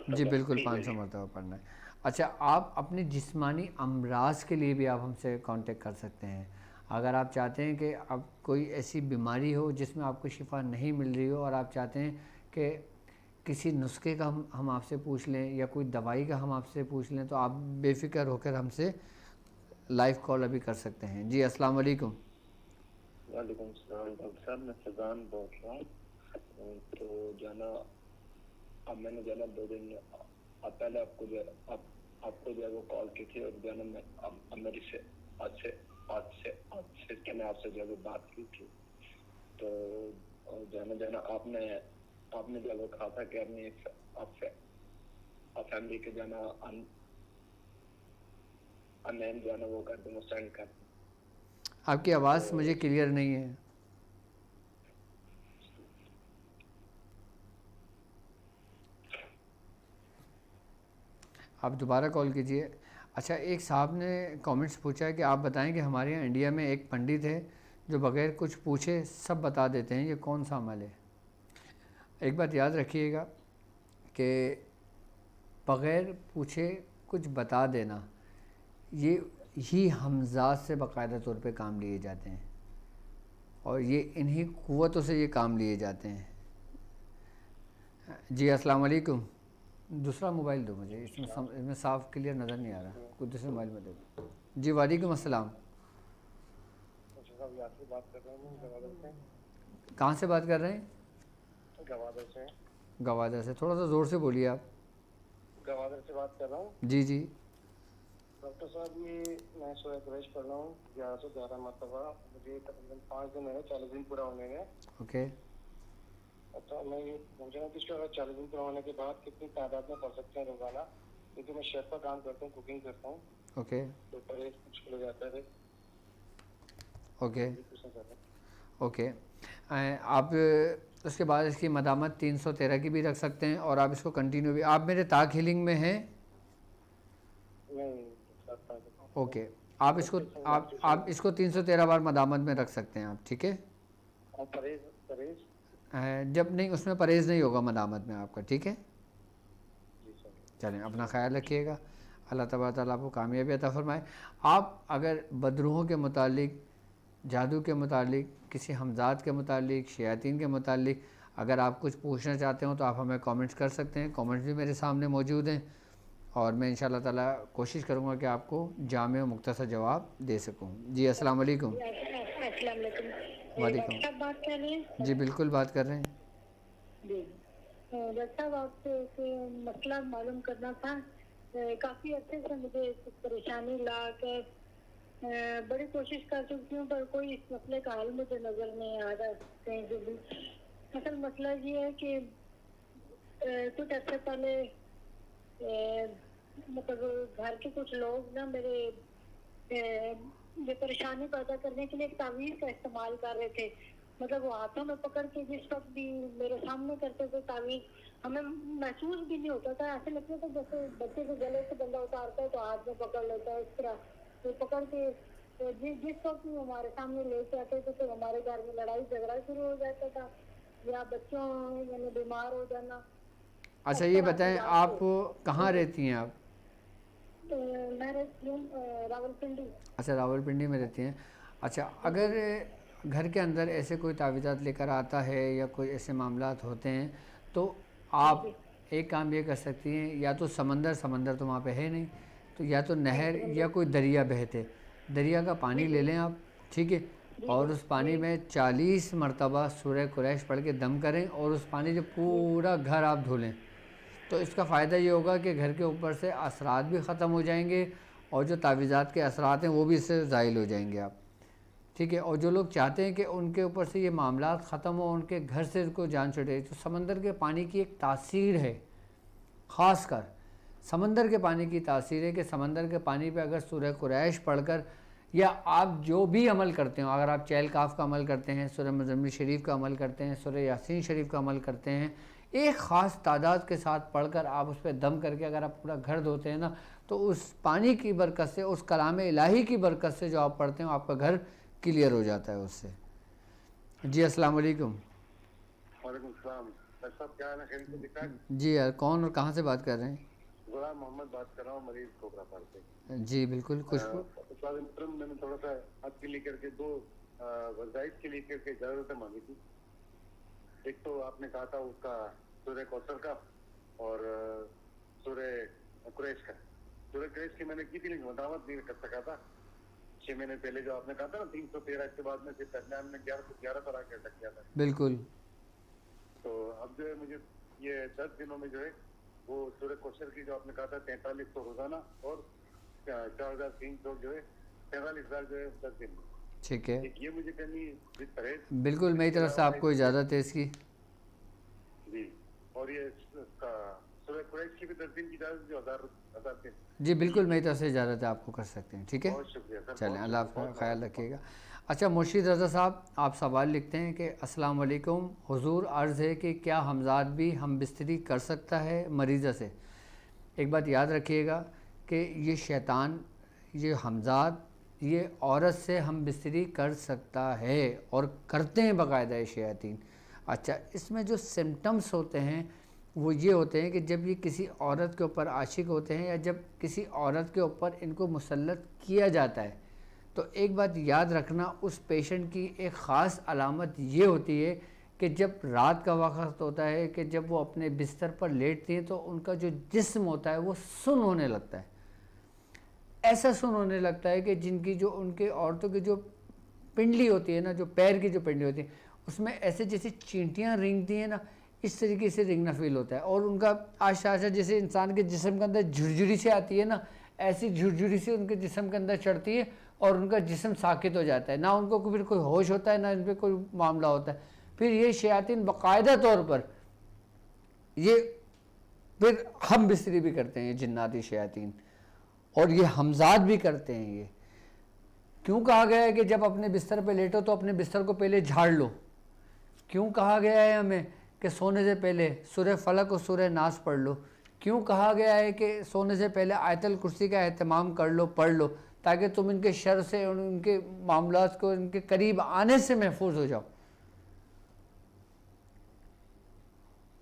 जी, बिल्कुल 500 मरतबा पढ़ना है। अच्छा, आप अपने जिस्मानी अमराज के लिए भी आप हमसे कांटेक्ट कर सकते हैं। अगर आप चाहते हैं कि आप कोई ऐसी बीमारी हो जिसमें आपको शिफा नहीं मिल रही हो और आप चाहते हैं कि किसी नुस्खे का हम आपसे पूछ लें या कोई दवाई का हम आपसे पूछ लें, तो आप बेफ़िक्र होकर हमसे लाइव कॉल अभी कर सकते हैं। जी अस्सलाम वालेकुम। वालेकुम सलाम डॉक्टर साहब, मैं फैजान बोल रहा हूँ। तो जाना अब मैंने जाना 2 दिन पहले आपको जो है वो कॉल की थी, और जाना मैं मेरी से आज से मैं आपसे जो है बात की थी। तो जाना आपने जो है कहा था कि अपनी फैमिली के जाना अननेम जो है ना वो कर दूँ, सेंड कर। आपकी आवाज़ मुझे क्लियर नहीं है। आप दोबारा कॉल कीजिए। अच्छा, एक साहब ने कमेंट्स पूछा है कि आप बताएं कि हमारे यहाँ इंडिया में एक पंडित है जो बग़ैर कुछ पूछे सब बता देते हैं, ये कौन सा अमल है? एक बात याद रखिएगा कि बग़ैर पूछे कुछ बता देना, ये ही हमज़ात से बाकायदा तौर पे काम लिए जाते हैं और ये इन्हीं क़ुव्वतों से ये काम लिए जाते हैं। जी अस्सलाम वालेकुम। दूसरा मोबाइल दो मुझे, इसमें साफ क्लियर नज़र नहीं आ रहा, कोई दूसरे मोबाइल में दे दो। जी वालेकुम अस्सलाम। कहाँ से बात कर रहे हैं? गवादर से। थोड़ा सा ज़ोर से बोलिए आप। गवादर से बात कर रहा हूँ। जी डॉक्टर साहब, ये मैं सोया क्रैश पढ़ रहा हूँ 1111 मरतबा। मुझे तकरीबन 5 दिन है, 40 दिन पूरा होने में। ओके। अच्छा, मैं ये पूछना कि इसको अगर 40 दिन पूरा होने के बाद कितनी तादाद में पढ़ सकते हैं रोजाना, क्योंकि मैं शेफ का काम करता हूँ, कुकिंग करता हूँ। ओके तो परहेज मुश्किल हो जाता है। ओके ये पूछना चाह रहा हूँ। ओके। आप उसके बाद इसकी मदामत 313 की भी रख सकते हैं और आप इसको कंटिन्यू भी। आप मेरे ताक हीलिंग में हैं? नहीं साथ आ ओके। आप इसको आप इसको 313 बार मदामत में रख सकते हैं आप, ठीक है। और परहेज परहेज जब नहीं, उसमें परहेज़ नहीं होगा मदामत में आपका, ठीक है। जी सर। चलें, अपना ख्याल रखिएगा। अल्लाह तबारक तआला आपको कामयाबी अता फरमाए। आप अगर बदरूहों के मुतालिक, जादू के मुतालिक, किसी हमजाद के मुतालिक, शयातीन के मुतालिक अगर आप कुछ पूछना चाहते हो तो आप हमें कमेंट्स कर सकते हैं। कमेंट्स भी मेरे सामने मौजूद हैं और मैं इंशाअल्लाह ताला कोशिश करूँगा कि आपको जामे और मुख्तसर जवाब दे सकूँ। जी अस्सलाम वालेकुम। अस्सलाम वालेकुम। वालेकुम। डॉक्टर साहब बात कर रहे हैं? जी बिल्कुल बात कर रहे हैं। जी डॉक्टर साहब, आपसे एक मसला मालूम करना था। काफ़ी अच्छे से मुझे इस परेशानी ला कर बड़ी कोशिश कर चुकी हूँ, पर कोई इस मसले का हल मुझे नज़र नहीं आ रहा कहीं से भी। असल मसला ये है कि कुछ अर्से पहले मतलब घर के कुछ लोग ना मेरे ये परेशानी पैदा करने के लिए एक तावीज़ का इस्तेमाल कर रहे थे। मतलब वो हाथों में पकड़ के जिस वक्त भी मेरे सामने करते थे तावीज़, हमें महसूस भी नहीं होता था। ऐसे लगता था जैसे बच्चे के गले से बंदा उतारता है तो हाथ में पकड़ लेता है, इस तरह वो पकड़ के जिस वक्त भी हमारे सामने लेके आते थे तो हमारे घर में लड़ाई झगड़ा शुरू हो जाता था या बच्चों यानी बीमार हो जाना। अच्छा ये बताएं, आप कहाँ रहती हैं आप? मैं रहती हूँ रावलपिंडी। अच्छा, रावलपिंडी में रहती हैं। अच्छा, अगर घर के अंदर ऐसे कोई तावीज़ात लेकर आता है या कोई ऐसे मामलात होते हैं तो आप एक काम ये कर सकती हैं, या तो समंदर तो वहाँ पे है नहीं, तो या तो नहर या कोई दरिया बहते, दरिया का पानी ले लें आप, ठीक है। और उस पानी में 40 मरतबा सूरह कुरैश पढ़ के दम करें और उस पानी से पूरा घर आप धो लें। तो इसका फ़ायदा ये होगा कि घर के ऊपर से असरात भी ख़त्म हो जाएंगे और जो तावीज़ात के असरात हैं वो भी इससे ज़ाइल हो जाएंगे आप, ठीक है। और जो लोग चाहते हैं कि उनके ऊपर से ये मामलात ख़त्म हो, उनके घर से उनको जान छुटे, तो समंदर के पानी की एक तासीर है, ख़ासकर समंदर के पानी की तासीर है कि समंदर के पानी पे अगर सूरह कुरैश पढ़कर या आप जो भी अमल करते हो, अगर आप चैल काफ का अमल करते हैं, सूरह मुज़म्मिल शरीफ का अमल करते हैं, सूरह यासीन शरीफ का अमल करते हैं, एक ख़ास तादाद के साथ पढ़कर आप उस पर दम करके अगर आप पूरा घर धोते हैं ना, तो उस पानी की बरकत से, उस कलाम इलाही की बरकत से जो आप पढ़ते हो, आपका घर क्लियर हो जाता है उससे। जी अस्सलाम वालेकुम। वालेकुम सलाम। साहब क्या हाल है? खैरियत से दिखा? जी यार, कौन और कहाँ से बात कर रहे हैं? गुलाम मोहम्मद बात कर रहा हूँ, मरीज कोबरा से। जी बिल्कुल, खुशबू। मैंने थोड़ा सा आपके लेकर के दो वज़ाइफ के लेकर के इजाज़त मांगी थी। एक तो आपने कहा था उसका सूरह कौसर का और सूरह कुरैश का। सूरह कुरैश की मैंने की थी लेकिन दावत नहीं कर सका था 6 महीने पहले, जो आपने कहा था ना 313 के बाद में, फिर दरमियान में 11 तरह के अटक गया था। बिल्कुल। तो अब जो है मुझे ये 10 दिनों में जो है वो सूरह कौसर की जो आपने कहा था 4300 रोजाना और 4300 जो है 43,000 जो है 10 दिन में, ठीक है। ये मुझे करनी बिल्कुल, मेरी तरफ से आपको इजाज़त है इसकी। जी। और ये इसका सूरह कुरैश की भी 10 दिन की इजाज़त जो 1000 के। जी बिल्कुल, मेरी तरफ से इजाज़त है, आपको कर सकते हैं, ठीक है। बहुत शुक्रिया सर। चलें, अल्लाह आपका ख्याल रखिएगा। अच्छा, मुर्शिद रज़ा साहब, आप सवाल लिखते हैं कि अस्सलाम वालेकुम, हुजूर अर्ज़ है कि क्या हमजाद भी हम बिस्तरी कर सकता है मरीज़ा से? एक बात याद रखिएगा कि ये शैतान, ये हमजाद, ये औरत से हम बिस्तरी कर सकता है और करते हैं बाकायदा ये शयातीन। अच्छा, इसमें जो सिम्टम्स होते हैं वो ये होते हैं कि जब ये किसी औरत के ऊपर आशिक होते हैं या जब किसी औरत के ऊपर इनको मुसल्लत किया जाता है, तो एक बात याद रखना, उस पेशेंट की एक ख़ास अलामत ये होती है कि जब रात का वक्त होता है कि जब वो अपने बिस्तर पर लेटती हैं तो उनका जो जिस्म होता है वो सुन होने लगता है। ऐसा सुन होने लगता है कि जिनकी जो उनके औरतों की जो पिंडली होती है ना, जो पैर की जो पिंडली होती है, उसमें ऐसे जैसे चींटियाँ रेंगती हैं ना, इस तरीके से रेंगना फील होता है। और उनका आशा जैसे इंसान के जिस्म के अंदर झुरझुरी से आती है ना, ऐसी झुरझुरी से उनके जिस्म के अंदर चढ़ती है और उनका जिस्म साकित हो जाता है, ना उनको फिर कोई होश होता है, ना इन पर कोई मामला होता है। फिर ये शयातीन बाकायदा तौर पर ये फिर हम बिस्तरी भी करते हैं, ये जिन्नाती शयातीन, और ये हमजाद भी करते हैं। ये क्यों कहा गया है कि जब अपने बिस्तर पे लेटो तो अपने बिस्तर को पहले झाड़ लो? क्यों कहा गया है हमें कि सोने से पहले सूरह फलक और सूरह नास पढ़ लो? क्यों कहा गया है कि सोने से पहले आयतल कुर्सी का एहतमाम कर लो, पढ़ लो, ताकि तुम इनके शर से और उनके मामलात को इनके करीब आने से महफूज हो जाओ?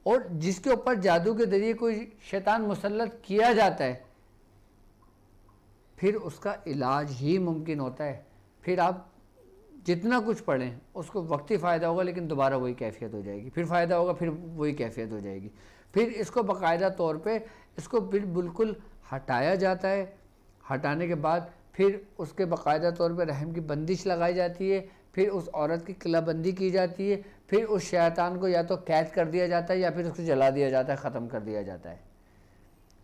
और जिसके ऊपर जादू के जरिए कोई शैतान मुसल्लत किया जाता है, फिर उसका इलाज ही मुमकिन होता है। फिर आप जितना कुछ पढ़ें उसको वक्ती फ़ायदा होगा, लेकिन दोबारा वही कैफियत हो जाएगी, फिर फ़ायदा होगा, फिर वही कैफियत हो जाएगी। फिर इसको बाकायदा तौर पे इसको बिल्कुल हटाया जाता है। हटाने के बाद फिर उसके बाकायदा तौर पे रहम की बंदिश लगाई जाती है, फिर उस औरत की किलाबंदी की जाती है, फिर उस शैतान को या तो कैद कर दिया जाता है या फिर उसको जला दिया जाता है, ख़त्म कर दिया जाता है।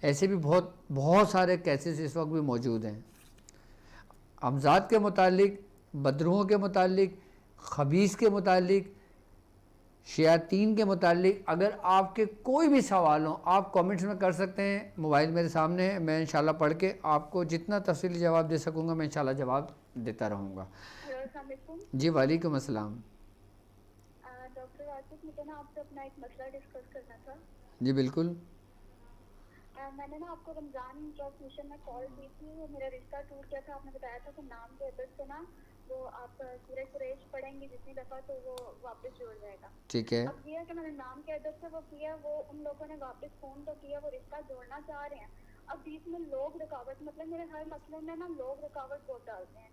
ऐसे भी बहुत सारे केसेस इस वक्त भी मौजूद हैं। अमजाद के मुतालिक, बदरूहों के मुतालिक, खबीस के मुतालिक, शयातीन के मुतालिक अगर आपके कोई भी सवाल हो, आप कमेंट्स में कर सकते हैं। मोबाइल मेरे सामने है, मैं इंशाल्लाह पढ़ के आपको जितना तफसीली जवाब दे सकूँगा मैं इंशाल्लाह जवाब देता रहूँगा। जी वालेकुम अस्सलाम। डॉक्टर आसिफ, मुझे ना आपसे अपना एक मसला डिस्कस करना था। जी बिल्कुल। मैंने ना आपको रमज़ान ट्रांसमिशन में कॉल की थी, वो मेरा रिश्ता टूट गया था। आपने बताया था कि नाम के अदद से ना वो आप सूरह कुरैश पढ़ेंगी जितनी दफ़ा तो वो वापस जुड़ जाएगा। ठीक है। अब ये है कि मैंने नाम के अदद से वो किया, वो उन लोगों ने वापस फ़ोन तो किया, वो रिश्ता जोड़ना चाह रहे हैं। अब बीच में लोग रुकावट, मतलब मेरे हर मसले में ना लोग रुकावट बहुत डालते हैं।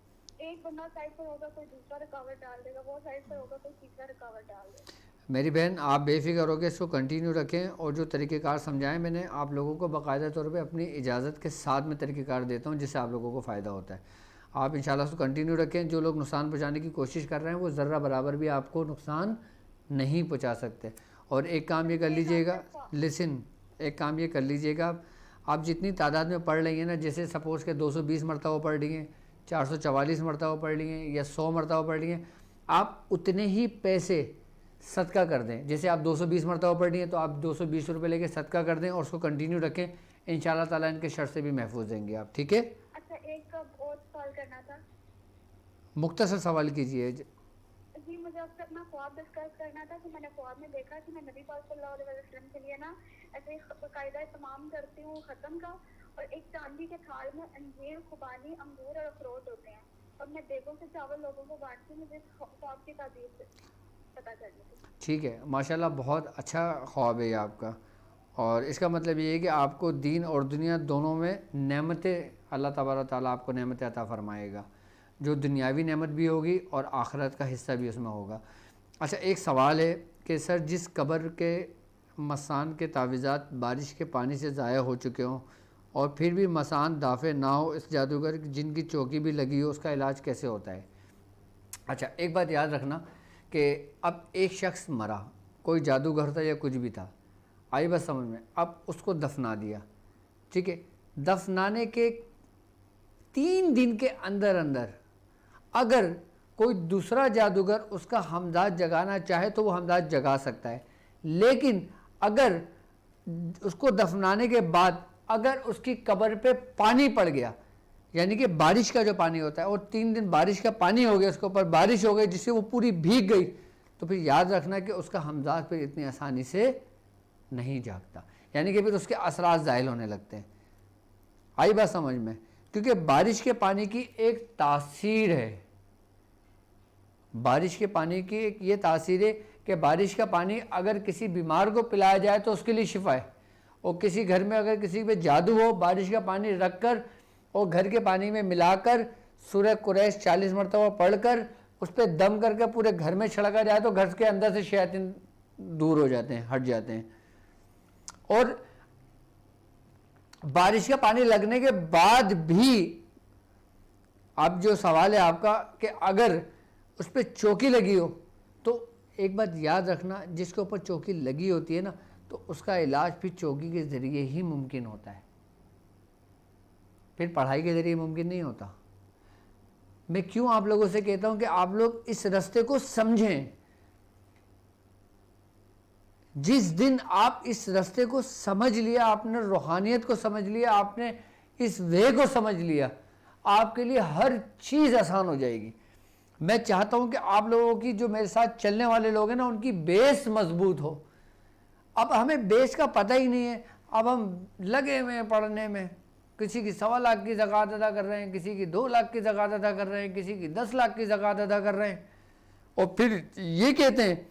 एक बंदा साइड पर होगा, कोई दूसरा रुकावट डाल देगा, वो साइड पर होगा, कोई तीसरा रुकावट डाल देगा। मेरी बहन आप बेफिक्र होकर इसको कंटिन्यू रखें, और जो तरीक़ेकार समझाएं मैंने आप लोगों को बाकायदा तौर पे अपनी इजाज़त के साथ में तरीक़ेकार देता हूं जिससे आप लोगों को फ़ायदा होता है। आप इंशाल्लाह उसको कंटिन्यू रखें। जो लोग नुकसान पहुंचाने की कोशिश कर रहे हैं वो ज़र्रा बराबर भी आपको नुकसान नहीं पहुँचा सकते। और एक काम ये कर लीजिएगा, लिसन, एक काम ये कर लीजिएगा, आप जितनी तादाद में पढ़ रही हैं ना, जैसे सपोज़ के 220 मरतबा पढ़ रही हैं, 444 मरतबा पढ़ ली हैं या 100 मरतबा पढ़ ली हैं, आप उतने ही पैसे सदका कर दें। जैसे आप 220 मरतबा पढ़ रही हैं तो आप 220 रुपये लेके सदका कर दें और उसको कंटिन्यू रखें। इंशाल्लाह ताला इनके शर से भी महफूज देंगे आप। ठीक है। अच्छा, एक और सवाल करना था। मुख्तसर सवाल कीजिए। जी, मुझे आपसे अपना ख्वाब डिस्कस करना था कि मैंने ख्वाब में देखा कि मैं नबी पाक सल्लल्लाहु अलैहि वसल्लम के लिए ना ऐसे बाकायदा तमाम करती हूँ ख़त्म का, और एक चांदी के थाल में अंजीर, खुबानी, अंगूर और अखरोट होते हैं, और मैं देगों से चावल लोगों को बांटती हूँ। मुझे ख्वाब की ताबीर से पता करनी थी। ठीक है, माशाल्लाह बहुत अच्छा ख्वाब है ये आपका, और इसका मतलब ये है कि आपको दीन और दुनिया दोनों में नेमतें अल्लाह तबारक ताला आपको नेमतें अता फ़रमाएगा, जो दुनियावी नेमत भी होगी और आखिरत का हिस्सा भी उसमें होगा। अच्छा, एक सवाल है कि सर जिस कब्र के मसान के तावीज़ात बारिश के पानी से ज़ाया हो चुके हों और फिर भी मसान दाफ़े ना हो, इस जादूगर जिनकी चौकी भी लगी हो, उसका इलाज कैसे होता है? अच्छा, एक बात याद रखना कि अब एक शख्स मरा, कोई जादूगर था या कुछ भी था, आई बस समझ में, अब उसको दफना दिया। ठीक है, दफनाने के 3 दिन के अंदर अंदर अगर कोई दूसरा जादूगर उसका हमदाद जगाना चाहे तो वो हमदाद जगा सकता है, लेकिन अगर उसको दफनाने के बाद अगर उसकी कब्र पे पानी पड़ गया, यानी कि बारिश का जो पानी होता है, और 3 दिन बारिश का पानी हो गया, उसके ऊपर बारिश हो गई जिससे वो पूरी भीग गई, तो फिर याद रखना कि उसका हमदाद फिर इतनी आसानी से नहीं जागता, यानी कि फिर उसके असरात ज़ाहिल होने लगते हैं। आई बात समझ में? क्योंकि बारिश के पानी की एक तासीर है, बारिश के पानी की एक ये तासीर है कि बारिश का पानी अगर किसी बीमार को पिलाया जाए तो उसके लिए शिफा है, और किसी घर में अगर किसी पे जादू हो, बारिश का पानी रख कर और घर के पानी में मिलाकर सूरह कुरैश 40 मरतबा पढ़कर उस पर दम करके पूरे घर में छिड़का जाए तो घर के अंदर से शैतान दूर हो जाते हैं, हट जाते हैं। और बारिश का पानी लगने के बाद भी अब जो सवाल है आपका कि अगर उस पर चौकी लगी हो, तो एक बात याद रखना, जिसके ऊपर चौकी लगी होती है ना, तो उसका इलाज फिर चौकी के ज़रिए ही मुमकिन होता है, फिर पढ़ाई के ज़रिए मुमकिन नहीं होता। मैं क्यों आप लोगों से कहता हूं कि आप लोग इस रास्ते को समझें। जिस दिन आप इस रास्ते को समझ लिया, आपने रूहानियत को समझ लिया, आपने इस वे को समझ लिया, आपके लिए हर चीज़ आसान हो जाएगी। मैं चाहता हूं कि आप लोगों की, जो मेरे साथ चलने वाले लोग हैं ना, उनकी बेस मजबूत हो। अब हमें बेस का पता ही नहीं है, अब हम लगे हुए हैं पढ़ने में। किसी की 1.25 लाख की ज़कात अदा कर रहे हैं, किसी की 2 लाख की ज़कात अदा कर रहे हैं, किसी की 10 लाख की ज़कात अदा कर रहे हैं, और फिर ये कहते हैं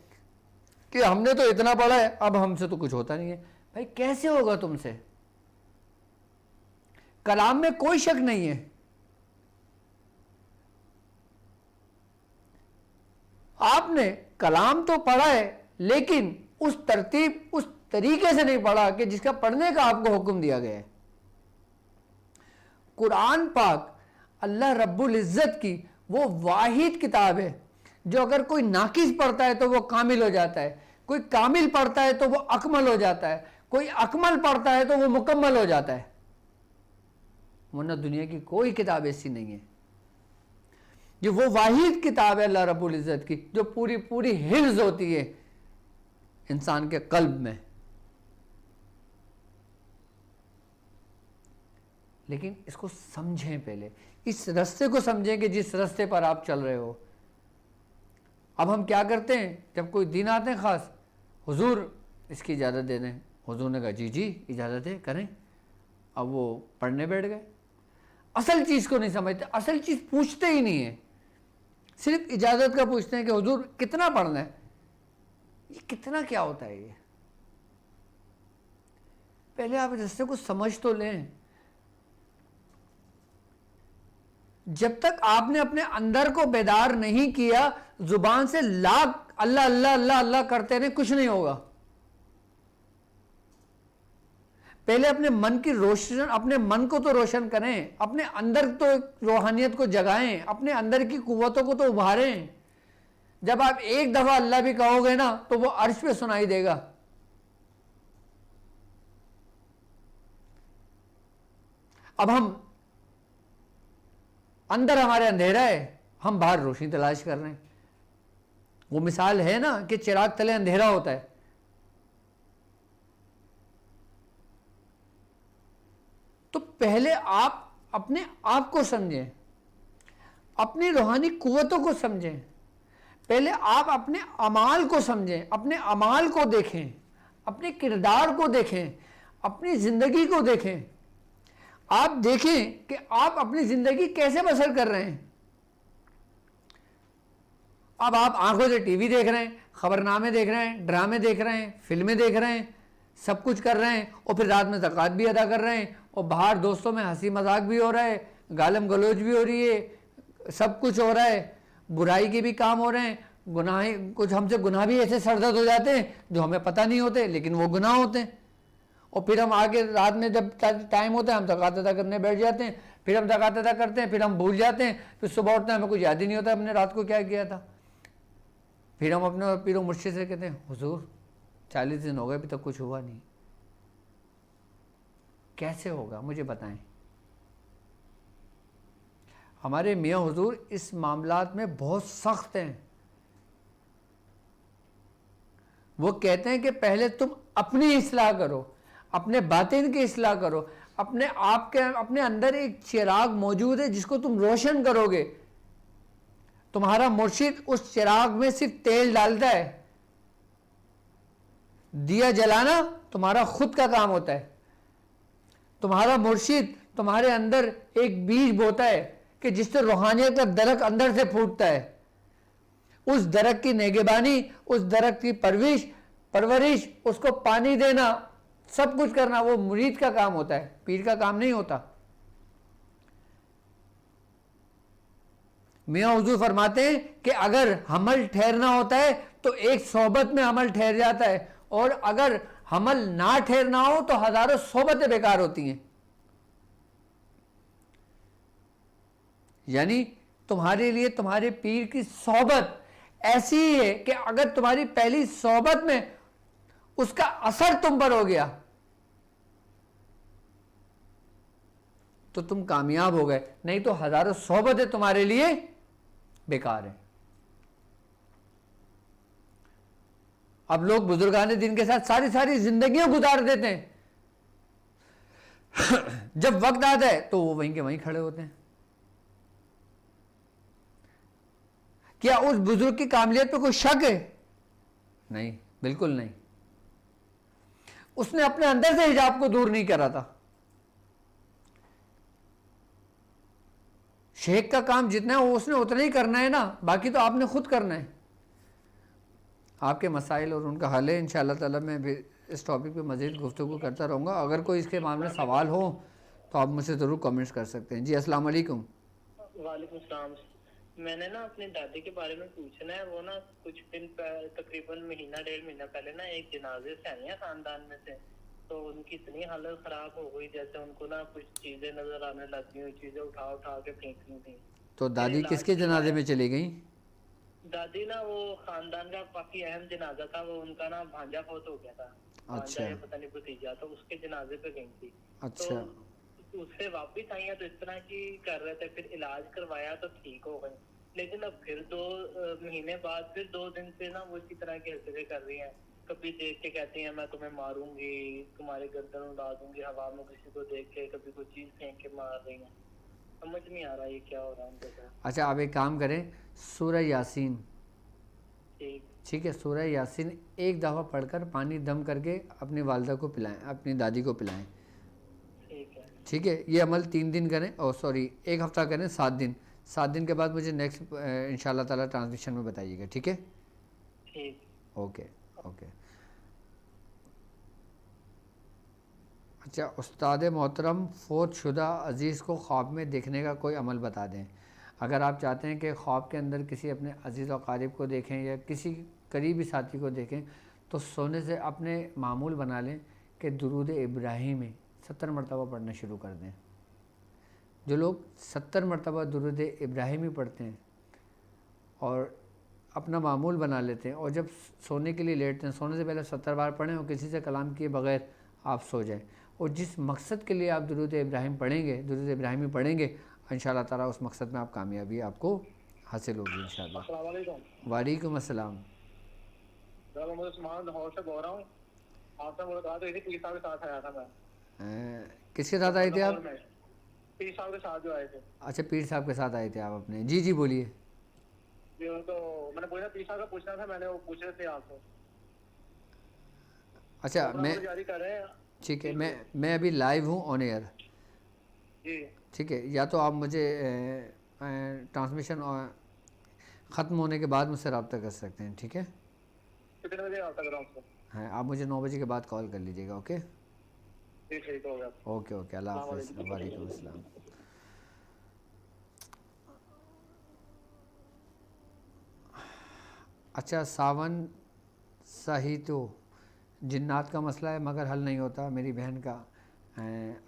कि हमने तो इतना पढ़ा है, अब हमसे तो कुछ होता नहीं है। भाई कैसे होगा तुमसे? कलाम में कोई शक नहीं है, आपने कलाम तो पढ़ा है, लेकिन उस तरतीब, उस तरीके से नहीं पढ़ा कि जिसका पढ़ने का आपको हुक्म दिया गया है। कुरान पाक अल्लाह रब्बुल इज़्ज़त की वो वाहिद किताब है जो अगर कोई नाकिस पढ़ता है तो वो कामिल हो जाता है, कोई कामिल पढ़ता है तो वो अकमल हो जाता है, कोई अकमल पढ़ता है तो वो मुकम्मल हो जाता है। वरना दुनिया की कोई किताब ऐसी नहीं है। ये वो वाहिद किताब है अल्लाह रब्बुल इज़्ज़त की जो पूरी पूरी हिफ्ज़ होती है इंसान के कल्ब में। लेकिन इसको समझें, पहले इस रास्ते को समझें कि जिस रास्ते पर आप चल रहे हो। अब हम क्या करते हैं, जब कोई दिन आते हैं ख़ास, हुजूर इसकी इजाज़त दे दें, हुजूर ने कहा जी जी इजाज़त है, करें। अब वो पढ़ने बैठ गए, असल चीज़ को नहीं समझते, असल चीज़ पूछते ही नहीं है, सिर्फ इजाज़त का पूछते हैं कि हुजूर कितना पढ़ना है। ये कितना क्या होता है ये? पहले आप इस रास्ते को समझ तो लें। जब तक आपने अपने अंदर को बेदार नहीं किया, जुबान से लाख अल्लाह अल्लाह अल्लाह अल्लाह करते रहे, कुछ नहीं होगा। पहले अपने मन की रोशन, अपने मन को तो रोशन करें, अपने अंदर तो रूहानियत को जगाएं, अपने अंदर की कुव्वतों को तो उभारें। जब आप एक दफा अल्लाह भी कहोगे ना तो वो अर्श पे सुनाई देगा। अब हम अंदर हमारे अंधेरा है, हम बाहर रोशनी तलाश कर रहे हैं। वो मिसाल है ना कि चिराग तले अंधेरा होता है। तो पहले आप अपने आप को समझें, अपनी रूहानी कुव्वतों को समझें। पहले आप अपने अमाल को समझें, अपने अमाल को देखें, अपने किरदार को देखें, अपनी ज़िंदगी को देखें। आप देखें कि आप अपनी ज़िंदगी कैसे बसर कर रहे हैं। अब आप आंखों से टीवी देख रहे हैं, खबरनामे देख रहे हैं, ड्रामे देख रहे हैं, फिल्में देख रहे हैं, सब कुछ कर रहे हैं, और फिर रात में ज़कात भी अदा कर रहे हैं, और बाहर दोस्तों में हंसी मजाक भी हो रहा है, गालम गलोच भी हो रही है, सब कुछ हो रहा है, बुराई के भी काम हो रहे हैं, गुनाह, कुछ हमसे गुनाह भी ऐसे सरदर्द हो जाते हैं जो हमें पता नहीं होते, लेकिन वो गुनाह होते हैं। और फिर हम आगे रात में जब टाइम होता है हम ज़कात अदा करने बैठ जाते हैं, फिर हम ज़कात अदा करते हैं, फिर हम भूल जाते हैं, फिर सुबह उठते हैं हमें कुछ याद ही नहीं होता हमने रात को क्या किया था। फिर हम अपने पीरो मुर्शिद से कहते हैं हुजूर 40 दिन हो गए अभी तक कुछ हुआ नहीं। कैसे होगा मुझे बताएं। हमारे मियाँ हुजूर इस मामलात में बहुत सख्त हैं। वो कहते हैं कि पहले तुम अपनी इस्लाह करो, अपने बातिन की इस्लाह करो, अपने आप के अपने अंदर एक चिराग मौजूद है जिसको तुम रोशन करोगे। तुम्हारा मुर्शिद उस चिराग में सिर्फ तेल डालता है, दिया जलाना तुम्हारा खुद का काम होता है। तुम्हारा मुर्शिद तुम्हारे अंदर एक बीज बोता है कि जिससे रूहानियत का दरख्त अंदर से फूटता है। उस दरख्त की नेगेबानी, उस दरख्त की परवरिश, उसको पानी देना, सब कुछ करना वो मुरीद का काम होता है, पीर का काम नहीं होता। मियाँ हुजूर फरमाते हैं कि अगर हमल ठहरना होता है तो एक सोबत में हमल ठहर जाता है, और अगर हमल ना ठहरना हो तो हजारों सोबतें बेकार होती हैं। यानी तुम्हारे लिए तुम्हारे पीर की सोबत ऐसी ही है कि अगर तुम्हारी पहली सोबत में उसका असर तुम पर हो गया तो तुम कामयाब हो गए, नहीं तो हजारों सोबतें तुम्हारे लिए बेकार है। अब लोग बुजुर्गाने दिन के साथ सारी सारी जिंदगियां गुजार देते हैं। जब वक्त आता है तो वो वहीं के वहीं खड़े होते हैं। क्या उस बुजुर्ग की काबिलियत पे कोई शक है? नहीं, बिल्कुल नहीं। उसने अपने अंदर से हिजाब को दूर नहीं करा था। शेख का काम जितना है वो उसने उतना ही करना है ना, बाकी तो आपने खुद करना है। आपके मसाइल और उनका हल है इंशाअल्लाह ताला। मैं भी इस टॉपिक पे मज़ीद गुफ्तगू करता रहूँगा। अगर कोई इसके मामले में सवाल हो तो आप मुझसे ज़रूर कमेंट्स कर सकते हैं। जी अस्सलाम वालेकुम। वालेकुम सलाम। मैंने ना अपनी दादी के बारे में पूछना है। वो ना कुछ दिन तकरीबन महीना 1.5 महीना पहले ना एक जनाजे से आई है खानदान में से। तो उनकी इतनी हालत खराब हो गई जैसे उनको ना कुछ चीजें नजर आने लग गई, चीजें उठा उठा के फेंकनी थी। तो दादी किसके जनाजे में चली गई? दादी ना वो खानदान का काफी अहम जनाजा था। वो उनका ना भांजा फौत हो गया था। भांजा या पता नहीं भतीजा, तो उसके जनाजे पे गई थी। अच्छा। तो उससे वापस आई है तो इस तरह की कर रहे थे, फिर इलाज करवाया तो ठीक हो गई। लेकिन अब फिर 2 महीने बाद फिर 2 दिन से ना वो इसी तरह की हरकतें कर रही हैं। कभी देख के कहती हैं मैं तुम्हें मारूंगी, तुम्हारे गर्दन उड़ा दूंगी हवा में, किसी को देख के कभी कोई चीज फेंक के मार रही हैं। समझ नहीं आ रहा ये क्या हो रहा है उनके साथ। अच्छा, आप एक काम करें, सूरह यासीन, ठीक ठीक है, सूरह यासीन एक दफ़ा पढ़कर पानी दम करके अपनी वालदा को पिलाएं, अपनी दादी को पिलाएं। ठीक है। ठीक है, ये अमल 3 दिन करें, और सॉरी 1 हफ़्ता करें, 7 दिन। 7 दिन के बाद मुझे नेक्स्ट इंशाल्लाह ताला ट्रांसमिशन में बताइएगा। ठीक है? ठीक। Okay okay. अच्छा, उस्ताद मोहतरम, फोत शुदा अज़ीज़ को ख्वाब में देखने का कोई अमल बता दें। अगर आप चाहते हैं कि ख्वाब के अंदर किसी अपने अज़ीज़ और क़ारिब को देखें या किसी करीबी साथी को देखें, तो सोने से अपने मामूल बना लें कि दुरूद इब्राहिमी 70 मरतबा पढ़ना शुरू कर दें। जो लोग 70 मरतबा दुरूद इब्राहिमी पढ़ते हैं और अपना मामूल बना लेते हैं, और जब सोने के लिए लेटते हैं, सोने से पहले 70 बार पढ़ें और किसी से कलाम किए बग़ैर आप सो जाएं। और जिस मकसद के लिए आप दुरूद इब्राहिम पढ़ेंगे, दुरूद इब्राहिमी पढ़ेंगे, इंशाअल्लाह ताला उस मकसद में आप कामयाबी आपको हासिल होगी इंशाअल्लाह। अस्सलाम वालेकुम। वालेकुम अस्सलाम। मैं मुझे उस्मान लाहौर से बोल रहा हूँ। आपने मुझे कहा था पीर साहब के साथ आया था मैं। किसके साथ आए थे आप? पीर साहब के साथ जो आए थे। अच्छा, पीर साहब के साथ आए थे आप अपने। जी जी बोलिए। जी, तो मैंने पूछा पीर साहब का पूछना था, मैंने वो पूछ रहे थे आपसे। अच्छा, मैं जारी कर रहे हैं। ठीक है, मैं अभी लाइव हूँ ऑन एयर। जी ठीक है, या तो आप मुझे ट्रांसमिशन ख़त्म होने के बाद मुझसे रब्ता कर सकते हैं। ठीक है? कितने बजे रब्ता कर रहा हूँ? हाँ, आप मुझे 9 बजे के बाद कॉल कर लीजिएगा। ओके ठीक हो गया। ओके ओके, अल्लाह हाफ़िज़। वालेकुम अस्सलाम। अच्छा, सावन सही तो जिन्नात का मसला है मगर हल नहीं होता मेरी बहन का।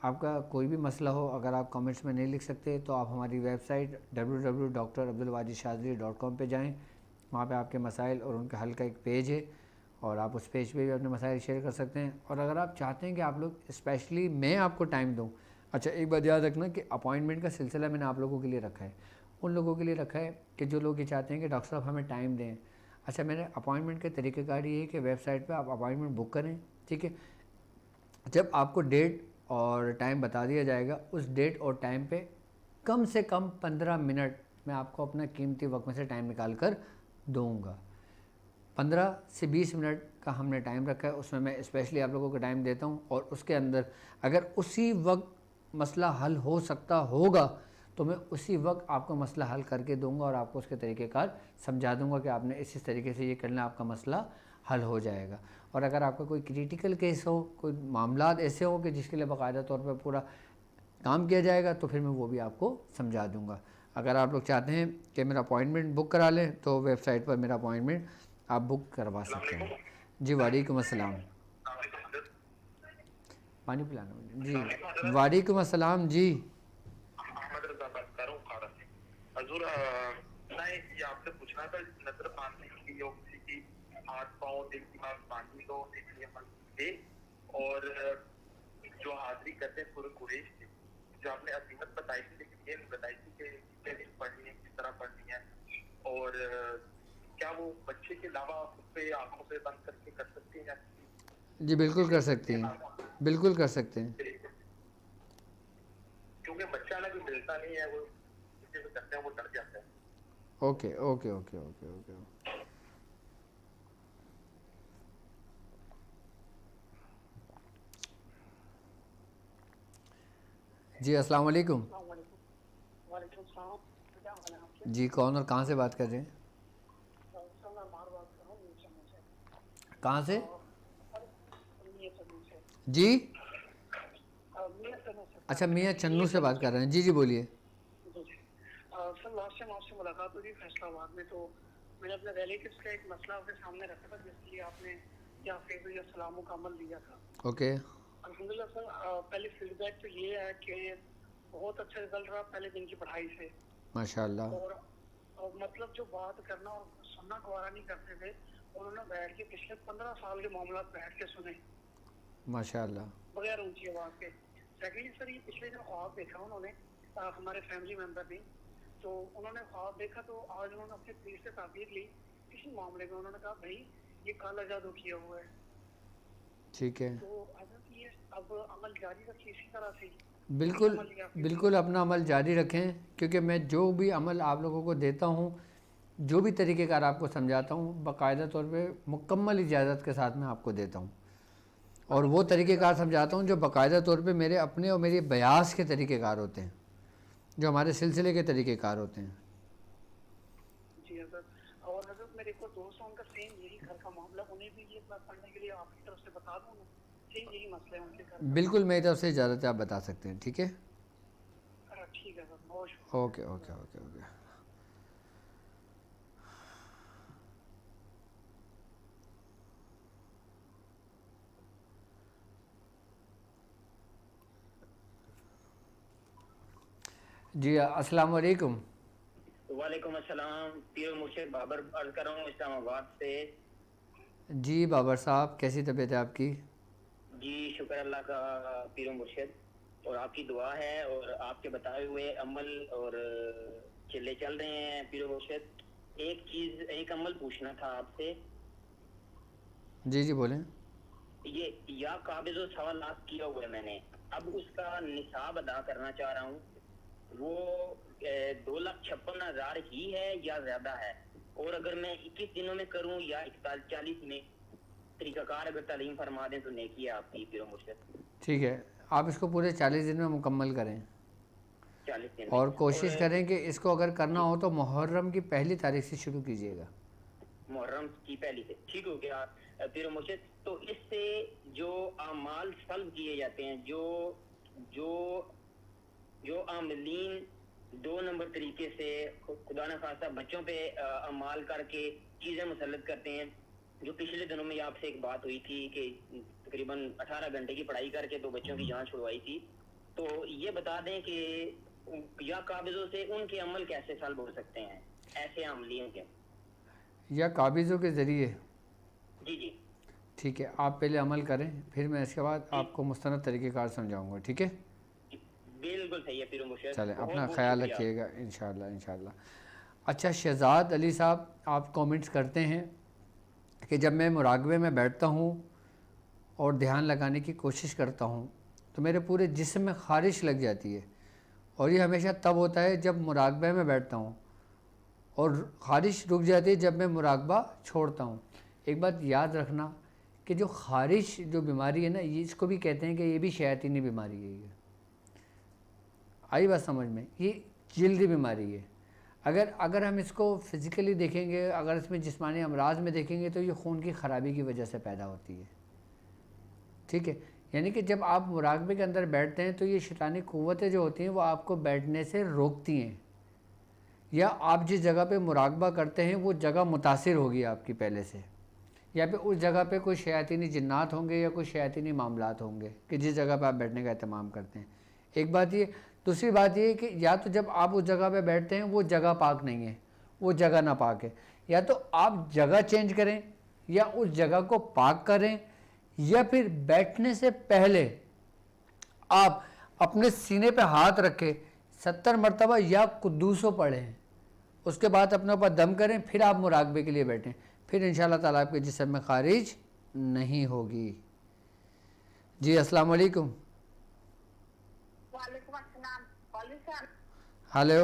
आपका कोई भी मसला हो, अगर आप कमेंट्स में नहीं लिख सकते तो आप हमारी वेबसाइट www.drabdulwajidshazili.com पे जाएं। वहाँ पे आपके मसाइल और उनके हल का एक पेज है, और आप उस पेज पे भी अपने मसाइल शेयर कर सकते हैं। और अगर आप चाहते हैं कि आप लोग स्पेशली मैं आपको टाइम दूँ, अच्छा एक बात याद रखना कि अपॉइंटमेंट का सिलसिला मैंने आप लोगों के लिए रखा है, उन लोगों के लिए रखा है कि जो लोग ये चाहते हैं कि डॉक्टर साहब हमें टाइम दें। अच्छा, मैंने अपॉइंटमेंट के तरीक़ेकार ये है कि वेबसाइट पे आप अपॉइंटमेंट बुक करें। ठीक है? जब आपको डेट और टाइम बता दिया जाएगा, उस डेट और टाइम पे कम से कम 15 मिनट मैं आपको अपना कीमती वक्त में से टाइम निकाल कर दूँगा। 15 से 20 मिनट का हमने टाइम रखा है, उसमें मैं स्पेशली आप लोगों को टाइम देता हूँ, और उसके अंदर अगर उसी वक्त मसला हल हो सकता होगा तो मैं उसी वक्त आपको मसला हल करके दूंगा और आपको उसके तरीक़ेकार समझा दूंगा कि आपने इस तरीके से ये करना, आपका मसला हल हो जाएगा। और अगर आपका कोई क्रिटिकल केस हो, कोई मामला ऐसे हो कि जिसके लिए बाकायदा तौर पर पूरा काम किया जाएगा, तो फिर मैं वो भी आपको समझा दूंगा। अगर आप लोग चाहते हैं कि मेरा अपॉइंटमेंट बुक करा लें तो वेबसाइट पर मेरा अपॉइंटमेंट आप बुक करवा सकते हैं। जी वालेकुम अस्सलाम। पानी पिलाना मुझे। जी वालेकुम अस्सलाम। जी हजूर, मैं ये आपसे पूछना था, नजर बांधने की या किसी की हाथ पाँव दिल दिमाग बांधने को इसलिए थे, और जो हाजिरी करते हैं पूरे कुरैश की, जो आपने अजीमत बताई थी, लेकिन ये नहीं बताई थी कि कितने दिन पढ़नी है, किस तरह पढ़नी है, और क्या वो बच्चे के अलावा खुद पे आंखों से बंद करके कर सकते हैं? जी बिल्कुल कर सकती हैं, बिल्कुल कर सकते हैं। क्योंकि बच्चा ना कोई मिलता नहीं है, वो किसी को करते हैं वो डर जाता है। Okay okay okay okay okay. जी अस्सलाम वालेकुम। वालेकुम सलाम। क्या हाल है आपके? जी कौन और कहाँ से बात कर रहे हैं? सर मैं बार बात कर रहा हूँ न्यूज़ चैनल से। कहाँ से? मियां चन्नू से। जी मियां चन्नू से। अच्छा मियाँ चन्नू से बात कर रहे हैं। जी जी बोलिए। जी जी। सर लास्ट टाइम आपसे मुलाकात हुई फैसलाबाद में, तो मैंने अपने रिलेटिव्स का एक मसला आपके सामने रखा था जिसके लिए आपने या फेज़ या सलामों का अमल लिया था। ओके अल्हम्दुलिल्लाह सर, पहले फीडबैक तो ये है कि बहुत अच्छा रिजल्ट रहा पहले दिन की पढ़ाई से। माशाल्लाह। और मतलब जो बात करना और सुनना गवारा नहीं करते थे, उन्होंने बैठ के पिछले 15 साल के मामला बैठ के सुने माशाल्लाह। बगैर ऊंची आवाज के। सेकेंडली सर, ये पिछले दिन ख्वाब देखा उन्होंने, हमारे फैमिली मेंबर ने, तो उन्होंने ख्वाब देखा तो आज उन्होंने अपने पीर से ताबीर ली किसी मामले में। उन्होंने कहा भाई ये काला जादू किया हुआ है। ठीक है, तो हजरत ये अब अमल जारी रखिए इसी तरह से। बिल्कुल अमल या फिर बिल्कुल अपना अमल जारी रखें, क्योंकि मैं जो भी अमल आप लोगों को देता हूँ, जो भी तरीक़ेकार आपको समझाता हूँ, बाकायदा तौर पे मुकम्मल इजाज़त के साथ मैं आपको देता हूँ। और वो तरीक़ेकार समझाता हूँ जो बाकायदा तौर पे मेरे अपने और मेरे बयास के तरीक़ेकार होते हैं, जो हमारे सिलसिले के तरीक़ेकार होते हैं। जी हजरत। और हजरत मेरे को दोस्त हैं, उनका सेम यही घर का मामला, उन्हें भी ये बात पढ़ने के लिए आपकी तरफ से बता दूँ, सेम यही मसला है उनके घर का। बिल्कुल मेरी तरफ से इजाज़त है, आप बता सकते हैं। ठीक है, ठीक है सर, बहुत शुक्रिया। Okay okay okay okay. जी अस्सलाम वालेकुम। वालेकुम अस्सलाम। पीर मुर्शिद बाबर अर्ज कर रहा हूँ इस्लामाबाद से। जी बाबर साहब, कैसी तबीयत है आपकी? जी शुक्र अल्लाह का पीर मुर्शिद, और आपकी दुआ है और आपके बताए हुए अमल और चिल्ले चल रहे हैं पीर मुर्शिद। एक अमल पूछना था आपसे। जी जी बोलें। ये या काबिज़ो 1.25 लाख किया हुआ है मैंने, अब उसका निसाब अदा करना चाह रहा हूँ। वो 2,56,000 ही है या ज्यादा है? और अगर मैं 21 दिनों में करूं या 41-40 में, तरीकाकार अगर तालीम फरमा दें तो नेकी है आपकी पीर मुर्शिद। ठीक है, आप इसको पूरे 40 दिन में मुकम्मल करें 40 दिन और में। कोशिश करें कि इसको अगर करना हो तो मुहर्रम की पहली तारीख से शुरू कीजिएगा। मुहर्रम की पहली से ठीक हो गया पीर मुर्शिद। तो इससे जो अमाल सल्ब किए जाते हैं, जो आमलीन 2 नंबर तरीके से खुदा न खास्ता बच्चों पे अमाल करके चीज़ें मुसल्लत करते हैं, जो पिछले दिनों में आपसे एक बात हुई थी कि तकरीबन 18 घंटे की पढ़ाई करके 2 बच्चों की जान छुड़वाई थी। तो ये बता दें कि या काबिज़ों से उनके अमल कैसे सल्ब हो सकते हैं ऐसे आमलीन के? या काबिज़ों के ज़रिए? जी जी ठीक है, आप पहले अमल करें, फिर मैं इसके बाद आपको मुस्तनद तरीक़ेकार समझाऊँगा। ठीक है, बिल्कुल सही है पीर मुर्शिद। चलें, बहुत अपना बहुत ख्याल शुक्रिया। रखिएगा इंशाअल्लाह इंशाअल्लाह। अच्छा शहज़ाद अली साहब, आप कमेंट्स करते हैं कि जब मैं मुराकबे में बैठता हूँ और ध्यान लगाने की कोशिश करता हूँ तो मेरे पूरे जिस्म में ख़ारिश लग जाती है, और ये हमेशा तब होता है जब मुराकबे में बैठता हूँ, और ख़ारिश रुक जाती है जब मैं मुराकबा छोड़ता हूँ। एक बात याद रखना कि जो ख़ारिश जो बीमारी है ना, ये इसको भी कहते हैं कि ये भी शैतानी बीमारी है। ये आई बात समझ में? ये जल्दी बीमारी है। अगर हम इसको फ़िज़िकली देखेंगे, अगर इसमें जिस्मानी अमराज में देखेंगे तो ये खून की ख़राबी की वजह से पैदा होती है। ठीक है, यानी कि जब आप मुराकबे के अंदर बैठते हैं तो ये शैतानी क़ुव्वतें जो होती हैं वो आपको बैठने से रोकती हैं, या आप जिस जगह पे मुराकबा करते हैं वो जगह मुतासिर होगी आपकी पहले से, या फिर उस जगह पे कोई शयातीनी जिन्नात होंगे या कोई शयातीनी मामलात होंगे कि जिस जगह पे आप बैठने का एहतमाम करते हैं। एक बात ये। दूसरी बात ये कि या तो जब आप उस जगह पे बैठते हैं वो जगह पाक नहीं है, वो जगह ना पाक है, या तो आप जगह चेंज करें या उस जगह को पाक करें, या फिर बैठने से पहले आप अपने सीने पे हाथ रखें 70 मरतबा या कुद्दूसो पढ़ें, उसके बाद अपने ऊपर दम करें, फिर आप मुराकबे के लिए बैठें, फिर इंशाअल्लाह ताला आपके जिस्म में ख़ारिज नहीं होगी। जी अस्सलाम वालेकुम। वालेकुम अस्सलाम। हेलो,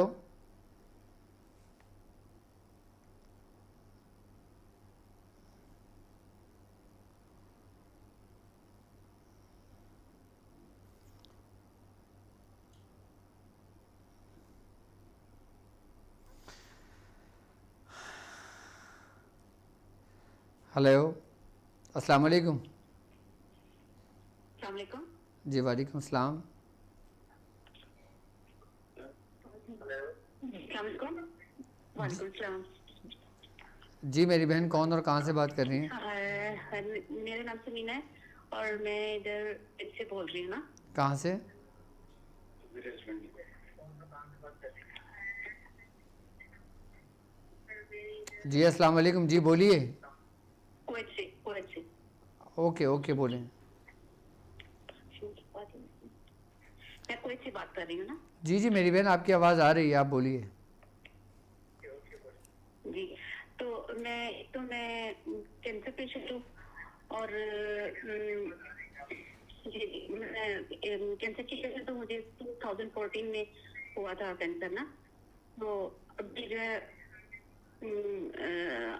हेलो, अस्सलाम वालेकुम। अस्सलाम वालेकुम। जी वालेकुम सलाम। वालेकुम सलाम। जी मेरी बहन कौन और कहाँ से बात कर रही हैं? मेरा नाम समीना है और मैं इधर से बोल रही हूँ ना। कहाँ से? जी अस्सलाम वालेकुम। जी बोलिए। कुवैत से, कुवैत से। ओके ओके बोलें। मैं कुवैत से बात कर रही हूँ ना। जी जी मेरी बहन आपकी आवाज़ आ रही है, आप बोलिए। जी मैं कैंसर पेशेंट हूँ और मैं कैंसर की पेशेंट हूँ। मुझे 2014 में हुआ था कैंसर ना। तो अभी जो है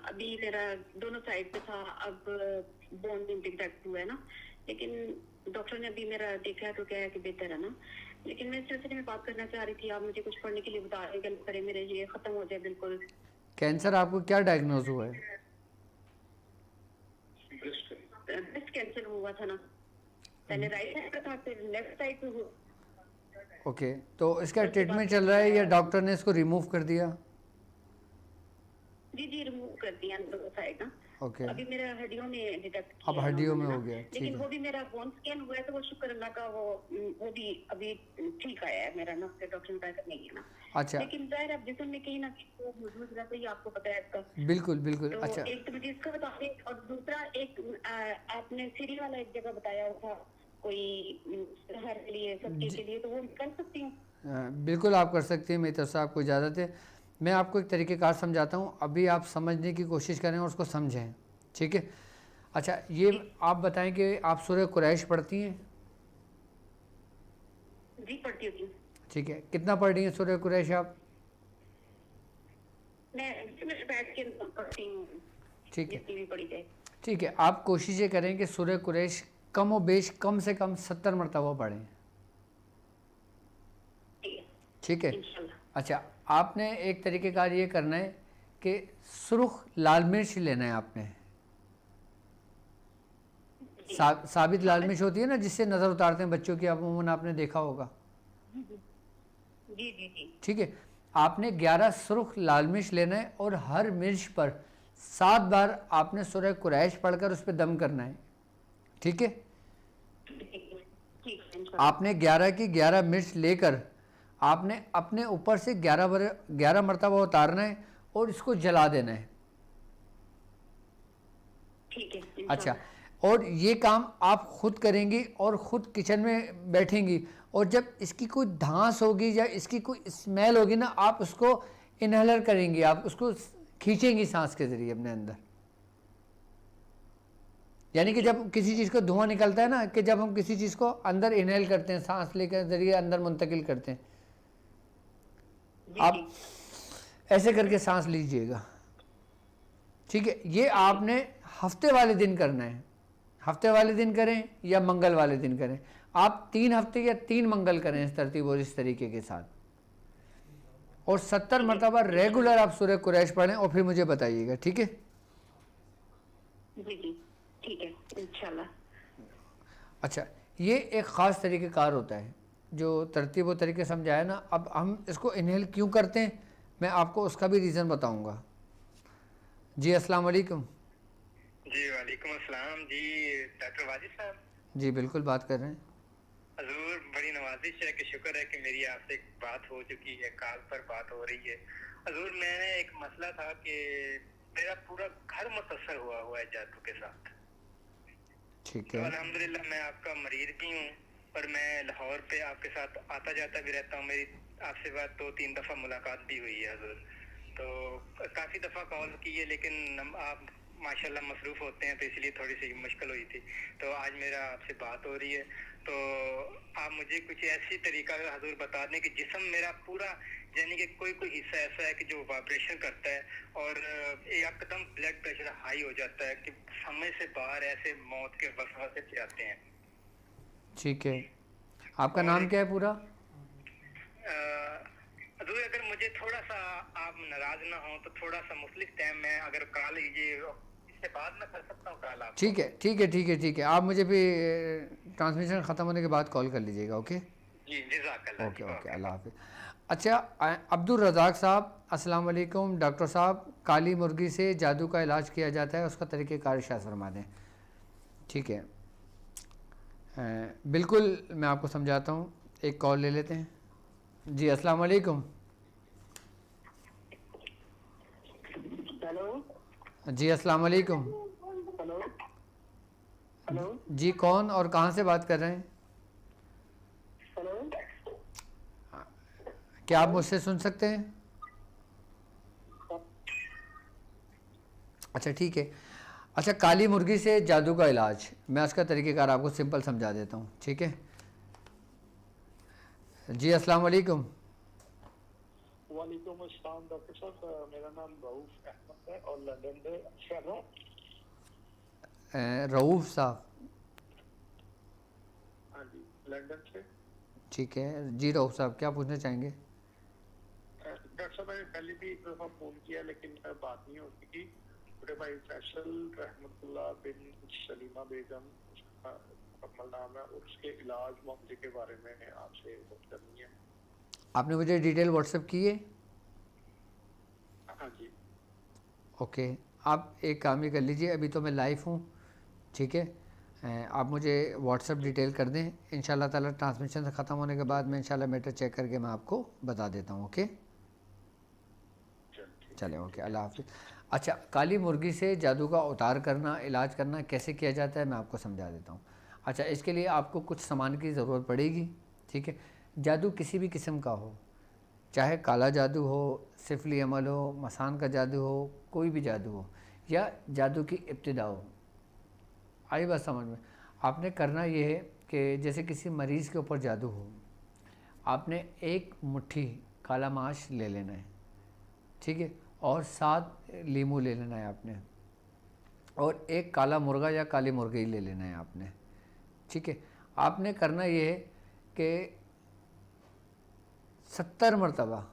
अभी मेरा दोनों साइड पे था। अब बोन में डिफेक्ट हुआ है ना, लेकिन डॉक्टर ने अभी मेरा देखा तो क्या है कि बेहतर है ना। लेकिन मैं इस सिलसिले में बात करना चाह रही थी, आप मुझे कुछ पढ़ने के लिए बता रहे करें, मेरे ये खत्म हो जाए बिल्कुल। कैंसर आपको क्या डायग्नोज हुआ है? ब्रेस्ट कैंसर हुआ था ना, पहले राइट साइड पे था, फिर लेफ्ट साइड पे हुआ। ओके, तो इसका ट्रीटमेंट चल रहा है या डॉक्टर ने इसको रिमूव कर दिया? जी जी रिमूव कर दिया दोनों साइड ना। ओके, अभी मेरा हड्डियों में डिटेक्ट किया अब हड्डियों में उन्होंने हो ना। गया, ठीक लेकिन है। वो भी मेरा बोन स्कैन हुआ है तो वो शुक्र अल्लाह का, वो भी अभी ठीक आया है मेरा ना। डॉक्टर ने बताया नहीं है ना। अच्छा, लेकिन जाहिर है जिसम में कहीं ना कहीं वो मौजूद रहता है, आपको पता है इसका। बिल्कुल बिल्कुल। तो अच्छा, एक तो मुझे इसका बता दें और दूसरा एक आपने सीरी वाला एक जगह बताया था कोई हर के लिए सबके के लिए, तो वो कर सकती हूँ? बिल्कुल आप कर सकते हैं, मेरी तरफ से आपको इजाज़त है। मैं आपको एक तरीक़ेकार समझाता हूँ, अभी आप समझने की कोशिश करें और उसको समझें, ठीक है। अच्छा ये आप बताएं कि आप सूरह कुरैश पढ़ती हैं? जी पढ़ती हूँ। ठीक है, कितना पढ़ रही हैं सूरह कुरैश आप? मैं बैठ के पढ़ती हूँ, ठीक है, जितनी भी पढ़ी जाए। ठीक है। आप कोशिश ये करें कि सूरह कुरैश कम व बेश कम से कम 70 मरतबा पढ़ें, ठीक है। इंशाल्लाह। अच्छा, आपने एक तरीक़ेकार ये करना है कि सुर्ख लाल मिर्च लेना है आपने। साबित लाल मिर्च होती है ना, जिससे नज़र उतारते हैं बच्चों की, अमूमन आपने देखा होगा, जी जी जी। ठीक है। आपने 11 सुर्ख लाल मिर्च लेना है और हर मिर्च पर 7 बार आपने सूरह कुरैश पढ़कर उस पर दम करना है, ठीक है। आपने 11 की 11 मिर्च लेकर आपने अपने ऊपर से 11 मरतबा उतारना है और इसको जला देना है, ठीक है। अच्छा, और ये काम आप खुद करेंगी और ख़ुद किचन में बैठेंगी, और जब इसकी कोई धांस होगी या इसकी कोई स्मेल होगी ना, आप उसको इनहेलर करेंगी, आप उसको खींचेंगी सांस के ज़रिए अपने अंदर। यानी कि जब किसी चीज़ को धुआं निकलता है ना, कि जब हम किसी चीज़ को अंदर इनहेल करते हैं, सांस लेकर ज़रिए अंदर मुंतकिल करते हैं, आप ऐसे करके सांस लीजिएगा, ठीक है। ये आपने हफ्ते वाले दिन करना है, हफ्ते वाले दिन करें या मंगल वाले दिन करें, आप 3 हफ्ते या 3 मंगल करें इस तरतीब और इस तरीके के साथ, और 70 मरतबा रेगुलर आप सूरह कुरैश पढ़ें और फिर मुझे बताइएगा, ठीक है। जी जी ठीक है इंशाल्लाह। अच्छा, ये एक ख़ास तरीक़ेकार होता है जो तरतीब व तरीके समझाया ना। अब हम इसको इनहेल क्यों करते हैं, मैं आपको उसका भी रीज़न बताऊंगा। जी अस्सलाम वालेकुम। जी वालेकुम अस्सलाम। जी डॉक्टर वाजिद साहब? जी बिल्कुल बात कर रहे हैं। हजूर बड़ी नवाजिश है कि शुक्र है कि मेरी आपसे बात हो चुकी है, कॉल पर बात हो रही है। हजूर मैंने एक मसला था कि मेरा पूरा घर मुतासर हुआ है जादू के साथ। ठीक तो है, अल्हम्दुलिल्लाह मैं आपका मरीज भी हूँ और मैं लाहौर पे आपके साथ आता जाता भी रहता हूँ। मेरी आपसे बात 2-3 दफ़ा मुलाकात भी हुई है हजूर। तो काफ़ी दफ़ा कॉल की है लेकिन आप माशाल्लाह मसरूफ़ होते हैं, तो इसलिए थोड़ी सी मुश्किल हुई थी। तो आज मेरा आपसे बात हो रही है, तो आप मुझे कुछ ऐसी तरीका हजूर बता दें कि जिस्म मेरा पूरा, यानी कि कोई कोई हिस्सा ऐसा है कि जो वाइब्रेशन करता है और एकदम ब्लड प्रेशर हाई हो जाता है कि समझ से बाहर ऐसे मौत के वसवसे से आते हैं। ठीक है, आपका नाम क्या है पूरा? हजूर अगर मुझे थोड़ा सा आप नाराज ना हो तो थोड़ा सा मुख्तलिफ टाइम में अगर कॉल इससे बाद में कर सकता हूँ कॉल आप? ठीक है, ठीक है, ठीक है, ठीक है, आप मुझे भी ट्रांसमिशन ख़त्म होने के बाद कॉल कर लीजिएगा। ओके जी, जज़ाकल्लाह। ओके ओके, अल्लाह हाफिज़। अच्छा, अब्दुल रज़ाक साहब, अस्सलाम वालेकुम। डॉक्टर साहब, काली मुर्गी से जादू का इलाज किया जाता है, उसका तरीक़ेकार इरशाद फरमा दें। ठीक है, बिल्कुल मैं आपको समझाता हूँ। एक कॉल ले लेते हैं। जी अस्सलाम वालेकुम। हेलो जी अस्सलाम वालेकुम। हेलो हेलो जी कौन और कहाँ से बात कर रहे हैं? हेलो क्या आप मुझसे सुन सकते हैं? अच्छा ठीक है। अच्छा, काली मुर्गी से जादू का इलाज, मैं उसका तरीक़ेकार आपको सिंपल समझा देता हूँ। ठीक है जी, अस्सलाम वालेकुम। वालेकुम अस्सलाम डॉक्टर साहब, मेरा नाम रऊफ अहमद है और लंदन से कर रहा हूँ। रऊफ साहब? हाँ जी, लंदन से। ठीक है जी रऊफ साहब, क्या पूछना चाहेंगे? डॉक्टर साहब मैंने पहले भी एक दफ़ा फ़ोन किया लेकिन बात नहीं हो सकी। बड़े भाई फैसल रहमतुल्लाह बिन सलीमा बेगम उसका मुकम्मल नाम है, और उसके इलाज मामले के बारे में आपसे बात करनी है। आपने मुझे डिटेल व्हाट्सएप की है? हाँ जी। ओके, आप एक काम ही कर लीजिए, अभी तो मैं लाइव हूँ। ठीक है, आप मुझे व्हाट्सएप डिटेल कर दें, इंशाल्लाह ताला ट्रांसमिशन ख़त्म होने के बाद मैं इंशाल्लाह मीटर चेक करके मैं आपको बता देता हूँ। ओके चलें, ओके, अल्लाह हाफिज़। अच्छा, काली मुर्गी से जादू का उतार करना, इलाज करना कैसे किया जाता है मैं आपको समझा देता हूँ। अच्छा, इसके लिए आपको कुछ सामान की ज़रूरत पड़ेगी। ठीक है, जादू किसी भी किस्म का हो, चाहे काला जादू हो, सिफली अमल हो, मसान का जादू हो, कोई भी जादू हो, या जादू की इब्तिदा हो, आई बात समझ में। आपने करना ये है कि जैसे किसी मरीज़ के ऊपर जादू हो, आपने एक मुट्ठी काला माश ले लेना है। ठीक है, और 7 लीमू ले लेना है आपने, और एक काला मुर्गा या काली मुर्गी ले लेना है आपने। ठीक है, आपने करना ये है कि 70 मरतबा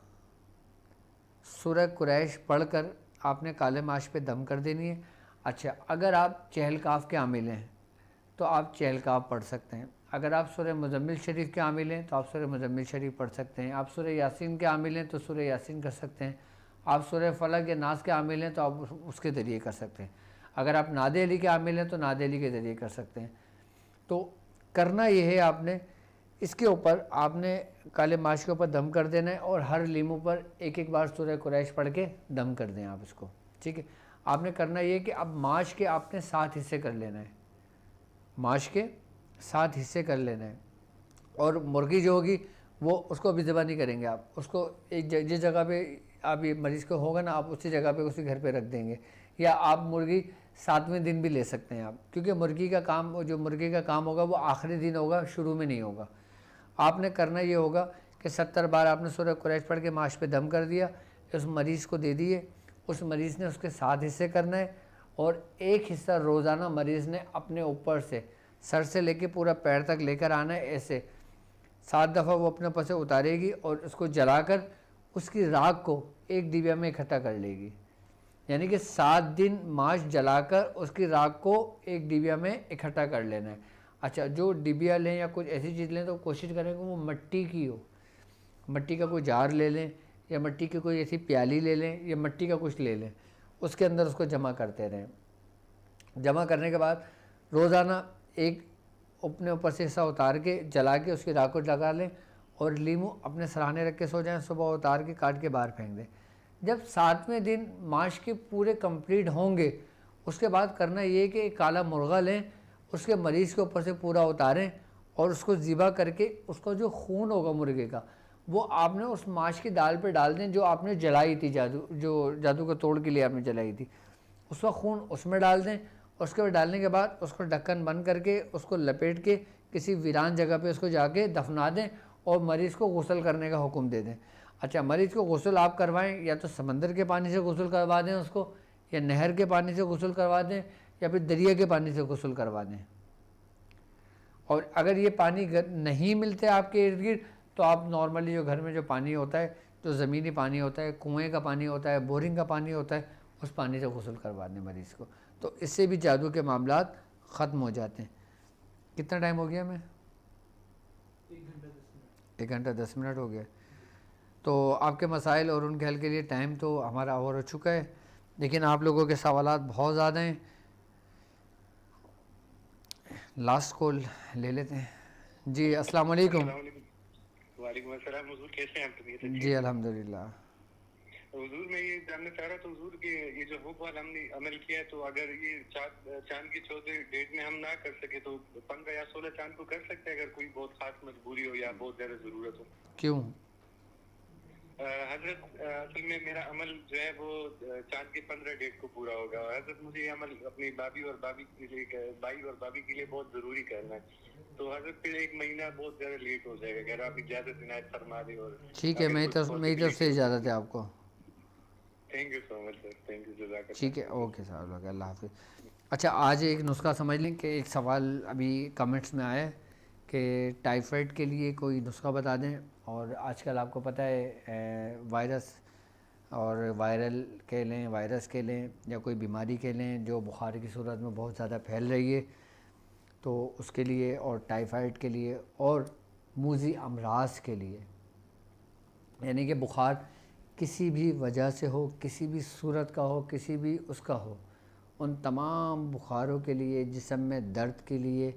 सूरह कुरैश पढ़कर आपने काले माश पे दम कर देनी है। अच्छा, अगर आप चहलकाफ के आमिल हैं तो आप चहलकाफ पढ़ सकते हैं। अगर आप सूरह मुज़म्मिल शरीफ के आमिल हैं तो आप सूरह मुज़म्मिल शरीफ पढ़ सकते हैं। आप सूरह यासीन के आमिल हैं तो सूरह यासीन कर सकते हैं। आप सूरह फलक या नास के आमिल हैं तो आप उसके ज़रिए कर सकते हैं। अगर आप नादे अली के आमिल हैं तो नादे अली के ज़रिए कर सकते हैं। तो करना ये है, आपने इसके ऊपर आपने काले माश के ऊपर दम कर देना है, और हर लीमू पर एक एक बार सूरह कुरैश पढ़ के दम कर दें आप इसको। ठीक है, आपने करना ये कि अब माश के आपने 7 हिस्से कर लेना है, माश के 7 हिस्से कर लेना है। और मुर्गी जो होगी वो उसको भी ज़िबा नहीं करेंगे आप, उसको एक जिस जगह पे आप ये मरीज़ को होगा ना, आप उसी जगह पे उसी घर पे रख देंगे। या आप मुर्गी 7वें दिन भी ले सकते हैं आप, क्योंकि मुर्गी का काम, जो मुर्गी का काम होगा वो आखिरी दिन होगा, शुरू में नहीं होगा। आपने करना ये होगा कि 70 बार आपने सूरह कुरैश पढ़ के माश पे दम कर दिया, उस मरीज़ को दे दिए। उस मरीज़ ने उसके 7 हिस्से करना है, और एक हिस्सा रोज़ाना मरीज़ ने अपने ऊपर से सर से लेके पूरा पैर तक लेकर आना है। ऐसे 7 दफ़ा वो अपने ऊपर से उतारेगी और उसको जलाकर उसकी राख को एक डिबिया में इकट्ठा कर लेगी। यानी कि 7 दिन माश जलाकर उसकी राख को एक डिबिया में इकट्ठा कर लेना है। अच्छा, जो डिबिया लें या कुछ ऐसी चीज़ लें तो कोशिश करें कि वो मिट्टी की हो। मिट्टी का कोई जार ले लें, या मिट्टी की कोई ऐसी प्याली ले लें, या मिट्टी का कुछ ले लें, उसके अंदर उसको जमा करते रहें। जमा करने के बाद रोज़ाना एक अपने ऊपर से हिस्सा उतार के जला के उसकी राख को लगा लें, और लीमू अपने सराहने रख के सो जाएं, सुबह उतार के काट के बाहर फेंक दें। जब 7वें दिन माश के पूरे कंप्लीट होंगे, उसके बाद करना ये कि एक काला मुर्गा लें, उसके मरीज़ के ऊपर से पूरा उतारें, और उसको ज़िबा करके उसका जो खून होगा मुर्गे का, वो आपने उस माश की दाल पे डाल दें जो आपने जलाई थी, जादू का तोड़ के लिए आपने जलाई थी। उस वक्त खून उसमें डाल दें। उसके बाद डालने के बाद उसको ढक्कन बंद करके उसको लपेट के किसी वीरान जगह पे उसको जाके दफना दें और मरीज़ को गुस्ल करने का हुक्म दे दें। अच्छा, मरीज़ को गुस्ल आप करवाएं या तो समंदर के पानी से गुस्ल करवा दें उसको, या नहर के पानी से गुस्ल करवा दें, या फिर दरिया के पानी से गुस्ल करवा दें। और अगर ये पानी नहीं मिलते आपके इर्द गिर्द तो आप नॉर्मली जो घर में जो पानी होता है, जो ज़मीनी पानी होता है, कुएँ का पानी होता है, बोरिंग का पानी होता है, उस पानी से गुस्ल करवा दें मरीज़ को। तो इससे भी जादू के मामलात ख़त्म हो जाते हैं। कितना टाइम हो गया? मैं 1 घंटा 10 मिनट हो गया। तो आपके मसाइल और उनके हल के लिए टाइम तो हमारा ओवर हो चुका है, लेकिन आप लोगों के सवालात बहुत ज़्यादा हैं। लास्ट कॉल ले लेते हैं। जी अस्सलाम वालेकुम। वालेकुम अस्सलाम। हुजूर कैसे हैं आप? जी अल्हम्दुलिल्लाह। हुजूर मैं ये जानना चाह रहा था हुजूर कि ये जो हुब वाला हमने अमल किया है, तो अगर ये चांद की 14 डेट में हम ना कर सके तो 15 या 16 चांद को कर सकते हैं, अगर कोई बहुत खास मजबूरी हो या बहुत ज़्यादा ज़रूरत हो? क्यों? हजरत असल में मेरा अमल जो है वो चांद की 15 डेट को पूरा होगा। हजरत मुझे ये अमल अपनी भाई और भाभी के लिए बहुत ज़रूरी करना है, तो हजरत फिर 1 महीना बहुत ज़्यादा लेट हो जाएगा। अगर आप इजाज़त इनायत फरमा दें। और ठीक है, मेरी तरफ से इजाज़त है आपको। Thank you so much sir, thank you जज़ाकल्लाह। ठीक है, ओके सर, अल्लाह हाफिज़। अच्छा, आज एक नुस्खा समझ लें कि एक सवाल अभी कमेंट्स में आया है कि टाइफाइड के लिए कोई नुस्खा बता दें। और आजकल आपको पता है वायरस और वायरल के लें, वायरस के लें या कोई बीमारी के लें जो बुखार की सूरत में बहुत ज़्यादा फैल रही है, तो उसके लिए और टाइफाइड के लिए और मूज़ी अमराज के लिए, यानी कि बुखार किसी भी वजह से हो, किसी भी सूरत का हो, किसी भी उसका हो, उन तमाम बुखारों के लिए, जिस्म में दर्द के लिए,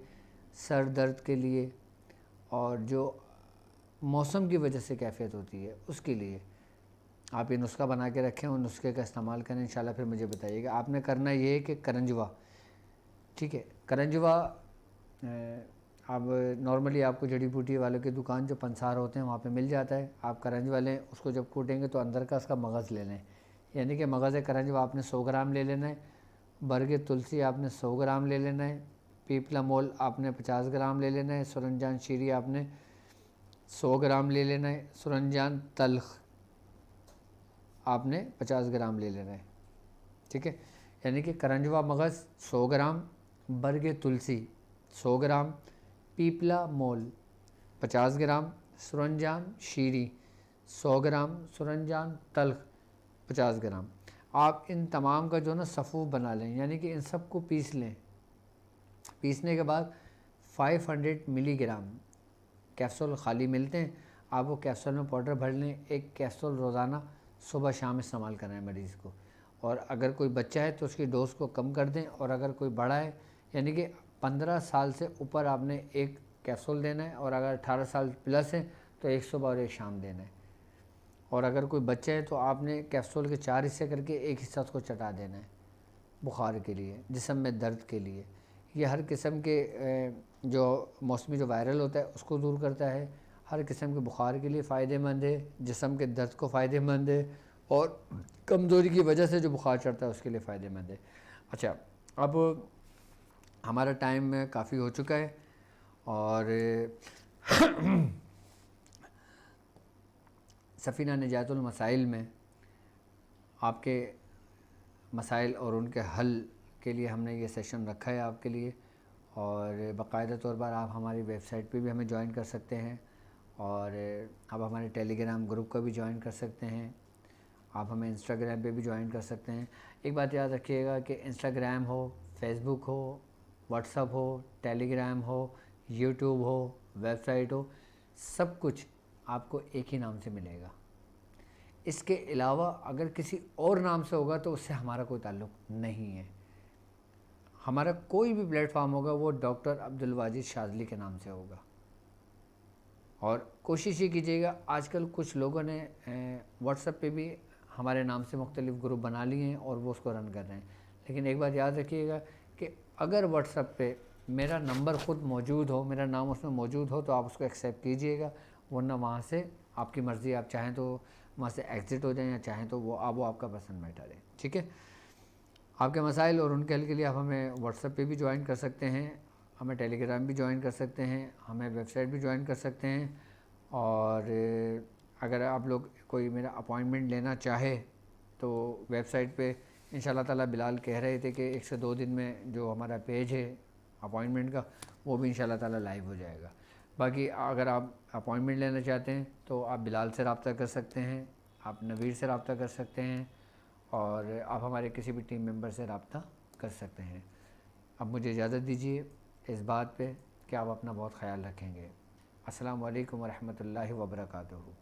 सर दर्द के लिए और जो मौसम की वजह से कैफियत होती है उसके लिए आप ये नुस्खा बना के रखें और नुस्खे का इस्तेमाल करें इंशाल्लाह। फिर मुझे बताइएगा। आपने करना ये है कि करंजवा, ठीक है, करंजवा अब नॉर्मली आपको जड़ी बूटी वालों की दुकान जो पंसार होते हैं वहाँ पे मिल जाता है। आप करंजवा लें, उसको जब कूटेंगे तो अंदर का उसका मगज़ ले लें, यानी कि मगज़ करंजवा आपने 100 ग्राम ले लेना है, बरगे तुलसी आपने 100 ग्राम ले लेना है, पीपला मोल आपने 50 ग्राम ले लेना है, सुरनजान शीरी आपने 100 ग्राम ले लेना है, सुरनजान तल्ख आपने 50 ग्राम ले लेना है, ठीक है। यानी कि करंजवा मगज़ 100 ग्राम, बरगे तुलसी 100 ग्राम, पीपला मोल 50 ग्राम, सुरनजान शीरी 100 ग्राम, सुरनजान तल्ख 50 ग्राम। आप इन तमाम का जो ना सफ़ूफ बना लें, यानी कि इन सब को पीस लें। पीसने के बाद 500 मिलीग्राम कैप्सूल खाली मिलते हैं, आप वो कैप्सूल में पाउडर भर लें। एक कैप्सूल रोज़ाना सुबह शाम इस्तेमाल करें मरीज़ को। और अगर कोई बच्चा है तो उसकी डोज को कम कर दें, और अगर कोई बड़ा है यानी कि 15 साल से ऊपर आपने एक कैप्सूल देना है, और अगर 18 साल प्लस है तो एक सुबह और एक शाम देना है। और अगर कोई बच्चा है तो आपने कैप्सूल के 4 हिस्से करके एक हिस्सा उसको चटा देना है बुखार के लिए, जिस्म में दर्द के लिए। ये हर किस्म के जो मौसमी जो वायरल होता है उसको दूर करता है, हर किस्म के बुखार के लिए फ़ायदेमंद है, जिस्म के दर्द को फ़ायदेमंद है, और कमज़ोरी की वजह से जो बुखार चढ़ता है उसके लिए फ़ायदेमंद है। अच्छा, अब हमारा टाइम काफ़ी हो चुका है, और सफ़ीना निजातुल मसाइल में आपके मसाइल और उनके हल के लिए हमने ये सेशन रखा है आपके लिए। और बाकायदा तौर पर आप हमारी वेबसाइट पे भी हमें ज्वाइन कर सकते हैं, और आप हमारे टेलीग्राम ग्रुप का भी ज्वाइन कर सकते हैं, आप हमें इंस्टाग्राम पे भी ज्वाइन कर सकते हैं। एक बात याद रखिएगा कि इंस्टाग्राम हो, फेसबुक हो, व्हाट्सअप हो, टेलीग्राम हो, यूट्यूब हो, वेबसाइट हो, सब कुछ आपको एक ही नाम से मिलेगा। इसके अलावा अगर किसी और नाम से होगा तो उससे हमारा कोई ताल्लुक़ नहीं है। हमारा कोई भी प्लेटफॉर्म होगा वो डॉक्टर अब्दुल वाजिद शाज़ली के नाम से होगा। और कोशिश ये कीजिएगा, आजकल कुछ लोगों ने व्हाट्सएप पे भी हमारे नाम से मुख्तलिफ़ ग्रुप बना लिए हैं और वो उसको रन कर रहे हैं। लेकिन एक बात याद रखिएगा कि अगर व्हाट्सएप पे मेरा नंबर ख़ुद मौजूद हो, मेरा नाम उसमें मौजूद हो, तो आप उसको एक्सेप्ट कीजिएगा, वरना वहाँ से आपकी मर्ज़ी, आप चाहें तो वहाँ से एग्ज़िट हो जाएं, या चाहें तो वो आपका पसंद मैटर है, ठीक है। आपके मसाइल और उनके हल के लिए आप हमें व्हाट्सएप पे भी ज्वाइन कर सकते हैं, हमें टेलीग्राम भी ज्वाइन कर सकते हैं, हमें वेबसाइट भी ज्वाइन कर सकते हैं। और अगर आप लोग कोई मेरा अपॉइंटमेंट लेना चाहे तो वेबसाइट पे इंशाल्लाह ताला बिलाल कह रहे थे कि 1 से 2 दिन में जो हमारा पेज है अपॉइंटमेंट का वो भी इंशाल्लाह ताला लाइव हो जाएगा। बाकी अगर आप अपॉइंटमेंट लेना चाहते हैं तो आप बिलाल से रब्ता कर सकते हैं, आप नवीर से रब्ता कर सकते हैं और आप हमारे किसी भी टीम मेंबर से रब्ता कर सकते हैं। अब मुझे इजाज़त दीजिए इस बात पे कि आप अपना बहुत ख्याल रखेंगे। अस्सलामु अलैकुम व रहमतुल्लाहि व बरकातुहू।